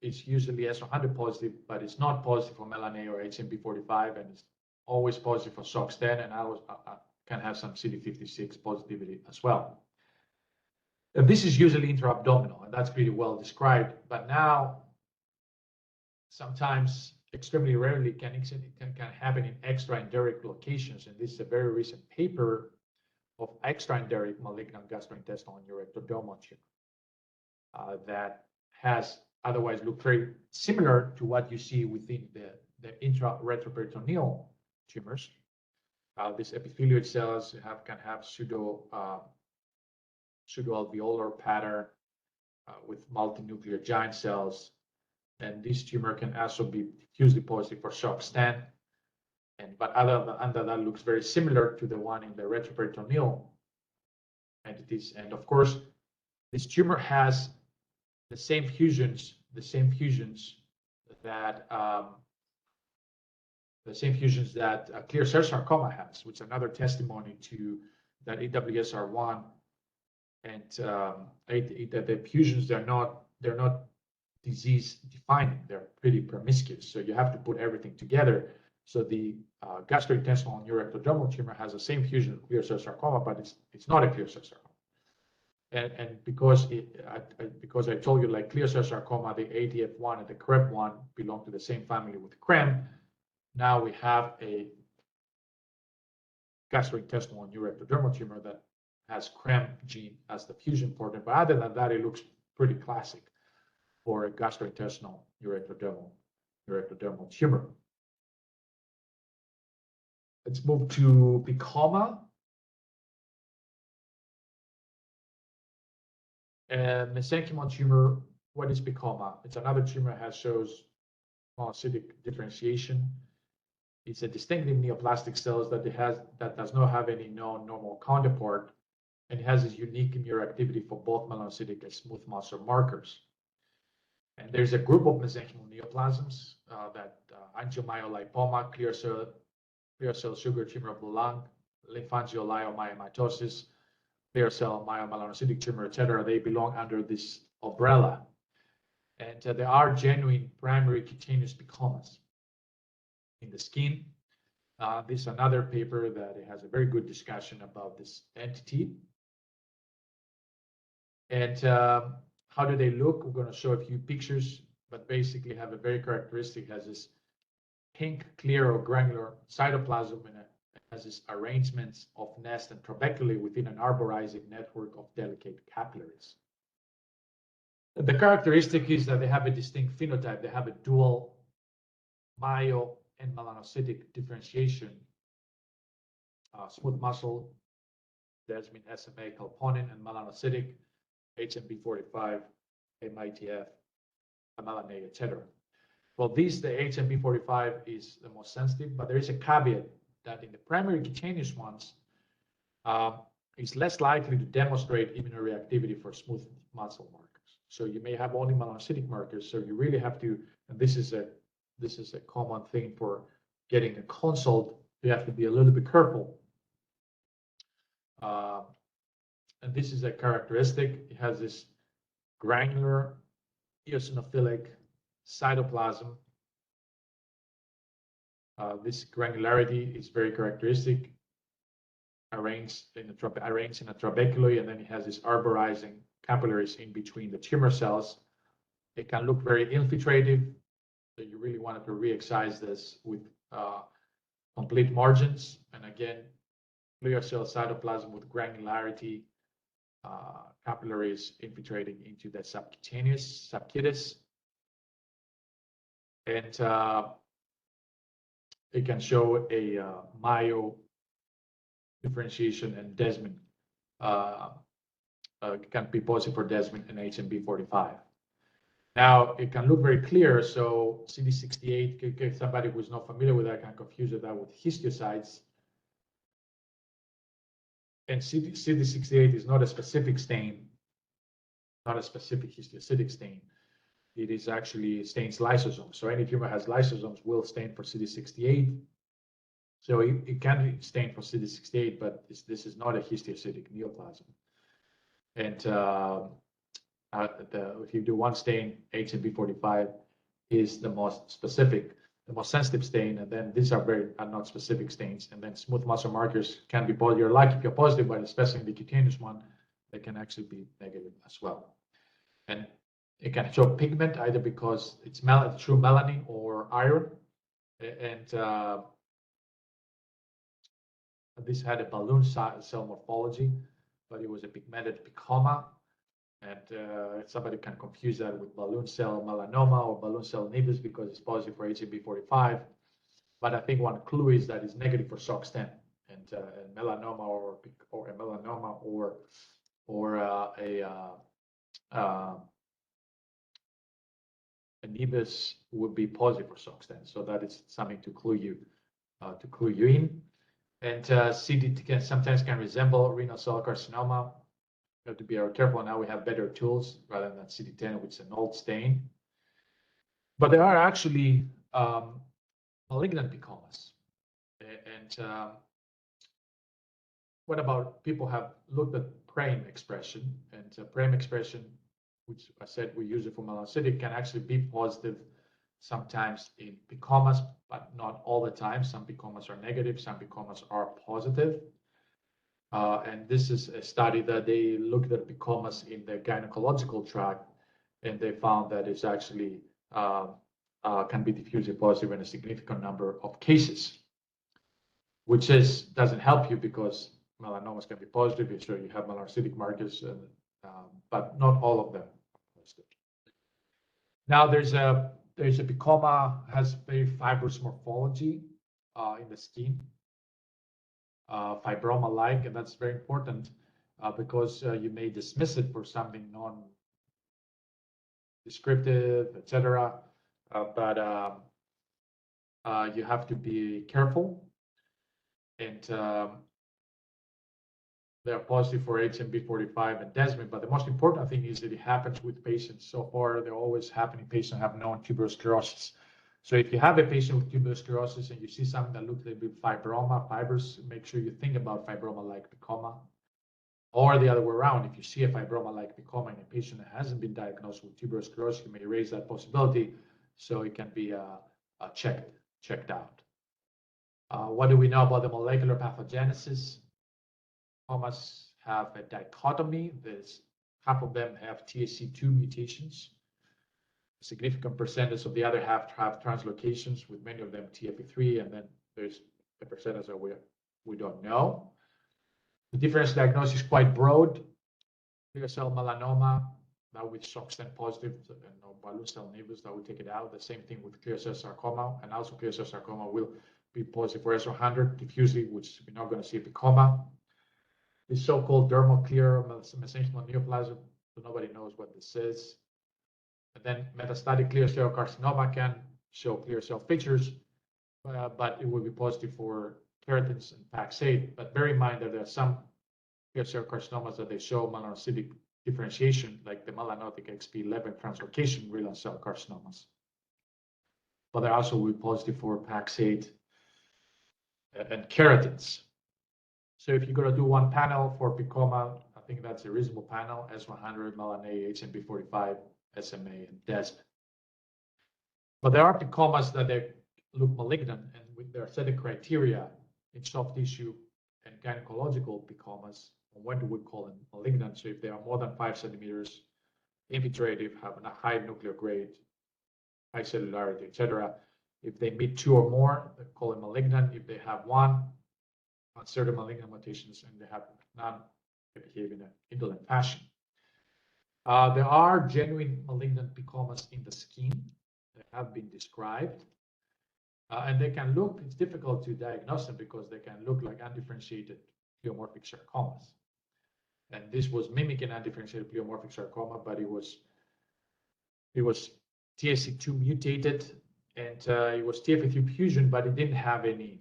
S1: is usually S100 positive, but it's not positive for melanA or HMP45, and it's always positive for SOX10, and I can have some CD56 positivity as well. And this is usually intra-abdominal, and that's pretty well described. But now, sometimes, extremely rarely, can happen in extraenderic locations, and this is a very recent paper of extraenderic malignant gastrointestinal and neuroectodermal tumor that has otherwise looked very similar to what you see within the intra-retroperitoneal tumors. These epithelioid cells can have pseudo-alveolar pattern, with multinuclear giant cells. And this tumor can also be diffusely positive for SOX10. But under that looks very similar to the one in the retroperitoneal entities. And of course, this tumor has the same fusions that clear cell sarcoma has, which is another testimony to that AWSR1 and the fusions they're not disease defining. They're pretty promiscuous, so you have to put everything together. So the gastrointestinal neuroectodermal tumor has the same fusion of clear cell sarcoma, but it's not a clear cell sarcoma. And because I told you, like clear cell sarcoma, the ATF1 and the CREB1 belong to the same family with CREM. Now we have a gastrointestinal neuroectodermal tumor that has CREM gene as the fusion partner. But other than that, it looks pretty classic for a gastrointestinal neuroectodermal tumor. Let's move to PICOMA. And mesenchymal tumor, what is PICOMA? It's another tumor that shows monocytic differentiation. It's a distinctive neoplastic cells that does not have any known normal counterpart, and it has this unique neuroactivity for both melanocytic and smooth muscle markers. And there's a group of mesenchymal neoplasms that angiomyolipoma, clear cell sugar tumor of the lung, lymphangioliomyomatosis, clear cell myomelanocytic tumor, etc. They belong under this umbrella. And there are genuine primary cutaneous PICOMAs in the skin. This is another paper that it has a very good discussion about this entity. And how do they look? We're going to show a few pictures, but basically have a very characteristic, has this pink, clear or granular cytoplasm, and it has this arrangements of nest and trabeculae within an arborizing network of delicate capillaries. The characteristic is that they have a distinct phenotype. They have a dual myo and melanocytic differentiation. Smooth muscle, desmin, SMA, calponin, and melanocytic, HMB45, MITF, melanate, etc. Well, the HMB45 is the most sensitive, but there is a caveat that in the primary cutaneous ones, is less likely to demonstrate immunoreactivity for smooth muscle markers. So you may have only melanocytic markers. So you really have to, and this is a common thing for getting a consult. You have to be a little bit careful. And this is a characteristic. It has this granular eosinophilic cytoplasm. This granularity is very characteristic. Arranged in a trabeculae, and then it has this arborizing capillaries in between the tumor cells. It can look very infiltrative, so you really wanted to re-excise this with complete margins. And again, clear cell cytoplasm with granularity, capillaries infiltrating into the subcutis. And it can show a myo differentiation, and desmin can be positive for desmin and HMB45. Now, it can look very clear, so CD68, somebody who's not familiar with that can confuse that with histiocytes. And CD68 is not a specific stain, not a specific histiocytic stain. It is actually stains lysosomes. So any tumor has lysosomes will stain for CD68. So it can be stained for CD68, but this is not a histiocytic neoplasm. And if you do one stain, HMB45 is the most specific, the most sensitive stain, and then these are not specific stains. And then smooth muscle markers can be positive. You're lucky if you're positive, but especially in the cutaneous one, they can actually be negative as well. And it can show pigment either because it's true melanin or iron. And this had a balloon cell morphology, but it was a pigmented PICOMA. And somebody can confuse that with balloon cell melanoma or balloon cell nevus because it's positive for HMB45. But I think one clue is that it's negative for SOX10, and melanoma or a melanoma or nevus would be positive for SOX10. So that is something to clue you in. And CDT can sometimes resemble renal cell carcinoma. You have to be careful. Now we have better tools rather than CD10, which is an old stain. But there are actually malignant picomas. And what about people have looked at PRAME expression, and PRAME expression, which I said we use it for melanocytic, can actually be positive sometimes in picomas, but not all the time. Some picomas are negative, some picomas are positive. And this is a study that they looked at picomas in the gynecological tract, and they found that it's actually can be diffusely positive in a significant number of cases, which doesn't help you because melanomas can be positive, so you have melanocytic markers, but not all of them are positive. Now there's a picoma has very fibrous morphology in the skin, fibroma-like, and that's very important because you may dismiss it for something non-descriptive, etc. But you have to be careful, and they are positive for HMB45 and desmin, but the most important thing is that it happens with patients. So far, they're always happening. Patients have known tuberous sclerosis. So if you have a patient with tuberous sclerosis and you see something that looks a bit fibroma, fibrous, make sure you think about fibroma-like picoma. Or the other way around, if you see a fibroma-like picoma in a patient that hasn't been diagnosed with tuberous sclerosis, you may raise that possibility, so it can be checked out. What do we know about the molecular pathogenesis? Picomas have a dichotomy. There's half of them have TSC2 mutations. A significant percentage of the other half have translocations, with many of them TFP3, and then there's a percentage that we don't know. The differential diagnosis is quite broad. Clear cell melanoma, now with SOX10 positive, and no balloon cell nevus, that we take it out. The same thing with clear cell sarcoma, and also clear cell sarcoma will be positive for S100 diffusely, which we're not going to see a picoma. The so-called dermal clear mesenchymal neoplasm, so nobody knows what this is. And then metastatic clear cell carcinoma can show clear cell features, but it will be positive for keratins and PAX8. But bear in mind that there are some clear cell carcinomas that they show melanocytic differentiation, like the melanotic XP11 translocation renal cell carcinomas. But they also will be positive for PAX8 and keratins. So if you're going to do one panel for picoma, I think that's a reasonable panel: S100, melanA, HMB45, SMA, and DESP. But there are picomas that they look malignant, and with their set of criteria in soft tissue and gynecological picomas, when do we call them malignant? So if they are more than 5 centimeters, infiltrative, have a high nuclear grade, high cellularity, etc. If they meet 2 or more, they call them malignant. If they have 1, certain malignant mutations, and they have none, they behave in an indolent fashion. There are genuine malignant picomas in the skin that have been described, and they can look, it's difficult to diagnose them because they can look like undifferentiated pleomorphic sarcomas. And this was mimicking undifferentiated pleomorphic sarcoma, but it was TSC2 mutated, and it was TFP3 fusion, but it didn't have any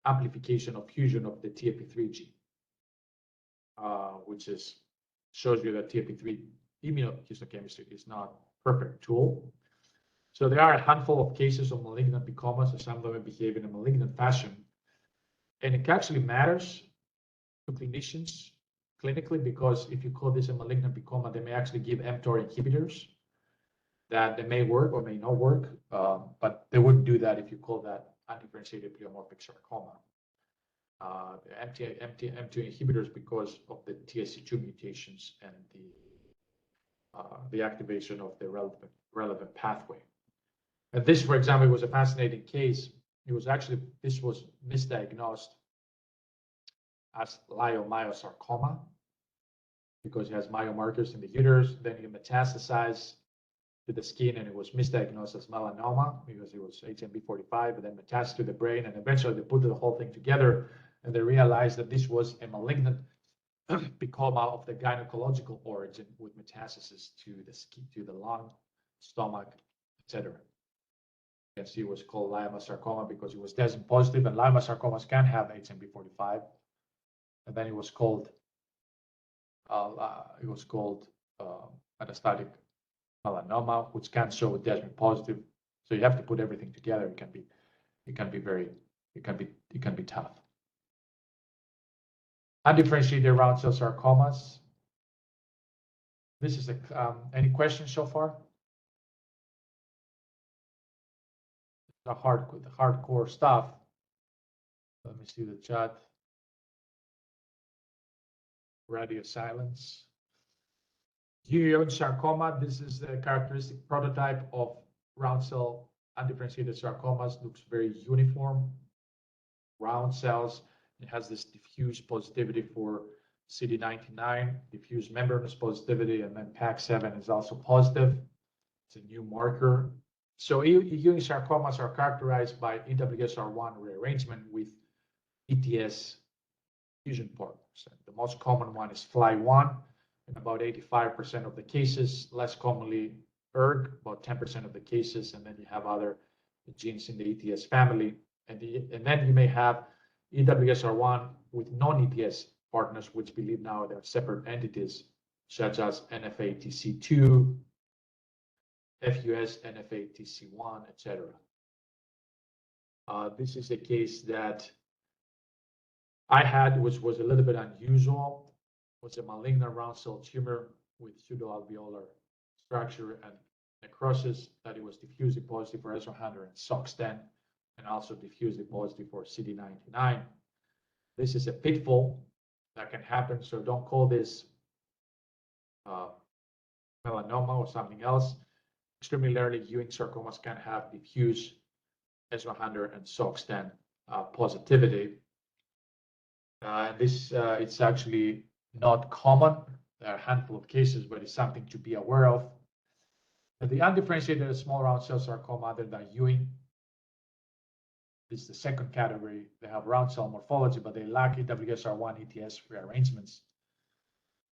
S1: amplification of fusion of the TFP3 gene, which shows you that TFP3 immunohistochemistry is not a perfect tool. So there are a handful of cases of malignant picomas, and some of them behave in a malignant fashion. And it actually matters to clinicians clinically, because if you call this a malignant picoma, they may actually give mTOR inhibitors that they may work or may not work, but they wouldn't do that if you call that undifferentiated pleomorphic sarcoma. mTOR inhibitors because of the TSC2 mutations and the activation of the relevant pathway. And this, for example, was a fascinating case. This was misdiagnosed as leiomyosarcoma because it has myomarkers in the uterus. Then it metastasized to the skin, and it was misdiagnosed as melanoma because it was HMB45, and then metastasized to the brain. And eventually they put the whole thing together, and they realized that this was a malignant picoma of the gynecological origin with metastasis to the skin, to the lung, stomach, etc. You can see it was called leiomyosarcoma because it was desmin positive, and leiomyosarcomas can have HMB45. And then it was called metastatic melanoma, which can show desmin positive. So you have to put everything together. It can be tough. Undifferentiated round cell sarcomas. This is any questions so far? The hardcore stuff. Let me see the chat. Radio silence. Ewing sarcoma. This is the characteristic prototype of round cell undifferentiated sarcomas. Looks very uniform. Round cells. It has this diffuse positivity for CD99, diffuse membranous positivity, and then PAX7 is also positive. It's a new marker. So Ewing sarcomas are characterized by EWSR1 rearrangement with ETS fusion partners. And the most common one is FLY1 in about 85% of the cases, less commonly ERG, about 10% of the cases, and then you have other genes in the ETS family. And then you may have EWSR1 with non-ETS partners, which believe now they're separate entities, such as NFA-TC2, FUS, NFA-TC1, etc. This is a case that I had, which was a little bit unusual. It was a malignant round cell tumor with pseudoalveolar structure and necrosis that it was diffusely positive for S100 and SOX10, and also diffusely positive for CD99. This is a pitfall that can happen, so don't call this melanoma or something else. Extremely rarely, Ewing sarcomas can have diffuse S100 and SOX10 positivity. It's actually not common. There are a handful of cases, but it's something to be aware of. And the undifferentiated small round cell sarcoma, other than Ewing, this is the second category. They have round cell morphology, but they lack EWSR1 ETS rearrangements.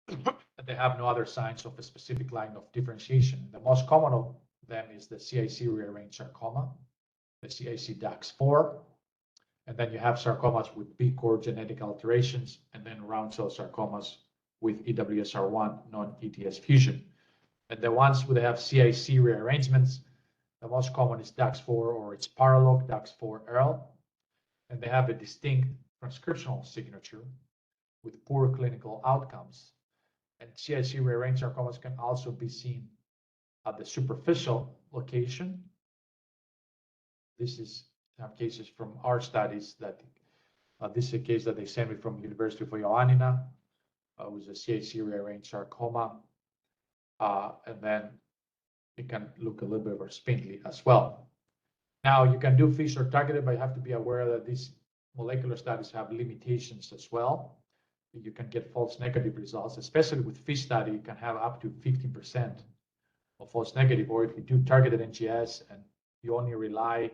S1: And they have no other signs of a specific line of differentiation. The most common of them is the CIC rearranged sarcoma, the CIC DAX4. And then you have sarcomas with B-core genetic alterations, and then round cell sarcomas with EWSR1 non-ETS fusion. And the ones where they have CIC rearrangements, the most common is DAX4 or its paralog, DAX4L. And they have a distinct transcriptional signature with poor clinical outcomes. And CIC rearranged sarcomas can also be seen at the superficial location. This is some cases from our studies that this is a case that they sent me from University of Ioannina. It was a CIC rearranged sarcoma. And then it can look a little bit more spindly as well. Now you can do FISH or targeted, but you have to be aware that these molecular studies have limitations as well. You can get false negative results, especially with FISH study, you can have up to 15% of false negative, or if you do targeted NGS and you only rely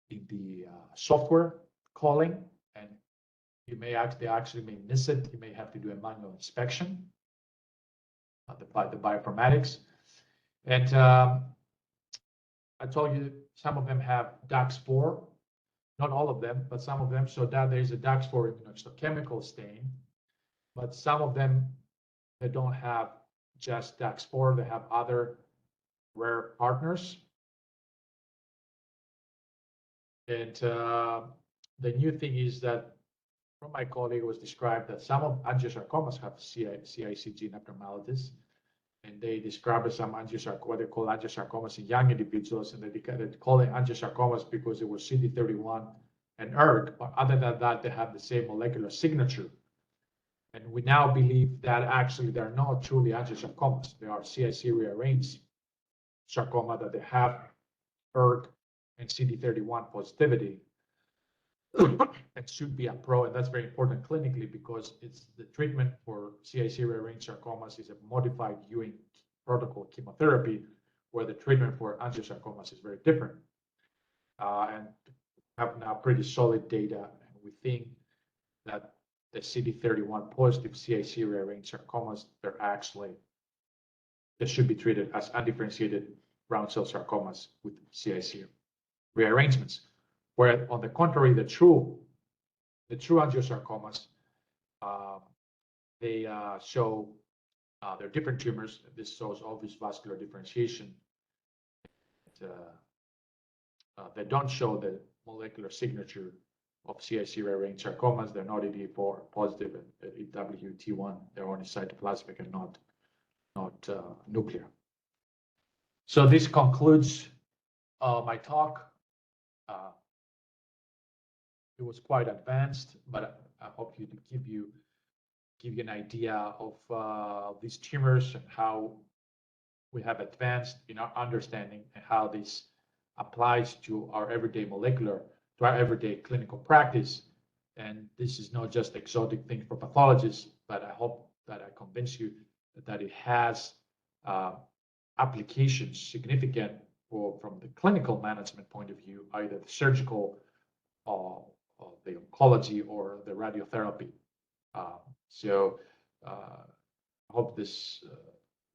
S1: in the software calling, and you may actually may miss it. You may have to do a manual inspection, the bioinformatics. And I told you some of them have DAX4, not all of them, but some of them. So that there's a DAX4 immunohistochemical stain, but some of them, they don't have just DAX4, they have other rare partners. And the new thing is that from my colleague was described that some of angiosarcomas have CIC gene abnormalities, and they described some angiosarcomas, what they call angiosarcomas in young individuals, and they call it angiosarcomas because it was CD31 and ERG, but other than that, they have the same molecular signature. And we now believe that actually they're not truly angiosarcomas. They are CIC rearranged sarcoma that they have ERG and CD31 positivity. It should be a pro, and that's very important clinically because it's the treatment for CIC rearranged sarcomas is a modified Ewing protocol chemotherapy, where the treatment for angiosarcomas is very different. And have now pretty solid data, and we think that the CD31 positive CIC rearranged sarcomas, they should be treated as undifferentiated round cell sarcomas with CIC rearrangements. Where on the contrary, the true angiosarcomas, they show they're different tumors. This shows obvious vascular differentiation. They don't show the molecular signature of CIC rearranged sarcomas. They're not EDA4 positive and EWT1. They're only cytoplasmic and not nuclear. So this concludes my talk. It was quite advanced, but I hope to give you an idea of these tumors and how we have advanced in our understanding and how this applies to our everyday clinical practice. And this is not just exotic thing for pathologists, but I hope that I convince you that it has applications significant from the clinical management point of view, either the surgical, the oncology, or the radiotherapy. So I hope this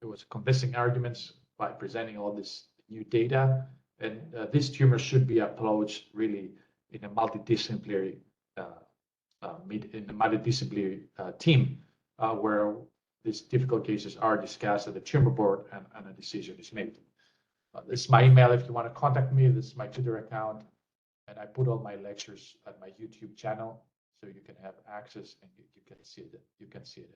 S1: it was convincing arguments by presenting all this new data, and this tumor should be approached really in a multidisciplinary team where these difficult cases are discussed at the tumor board and a decision is made. This is my email if you want to contact me. This is my Twitter account, and I put all my lectures at my YouTube channel so you can have access and you can see it.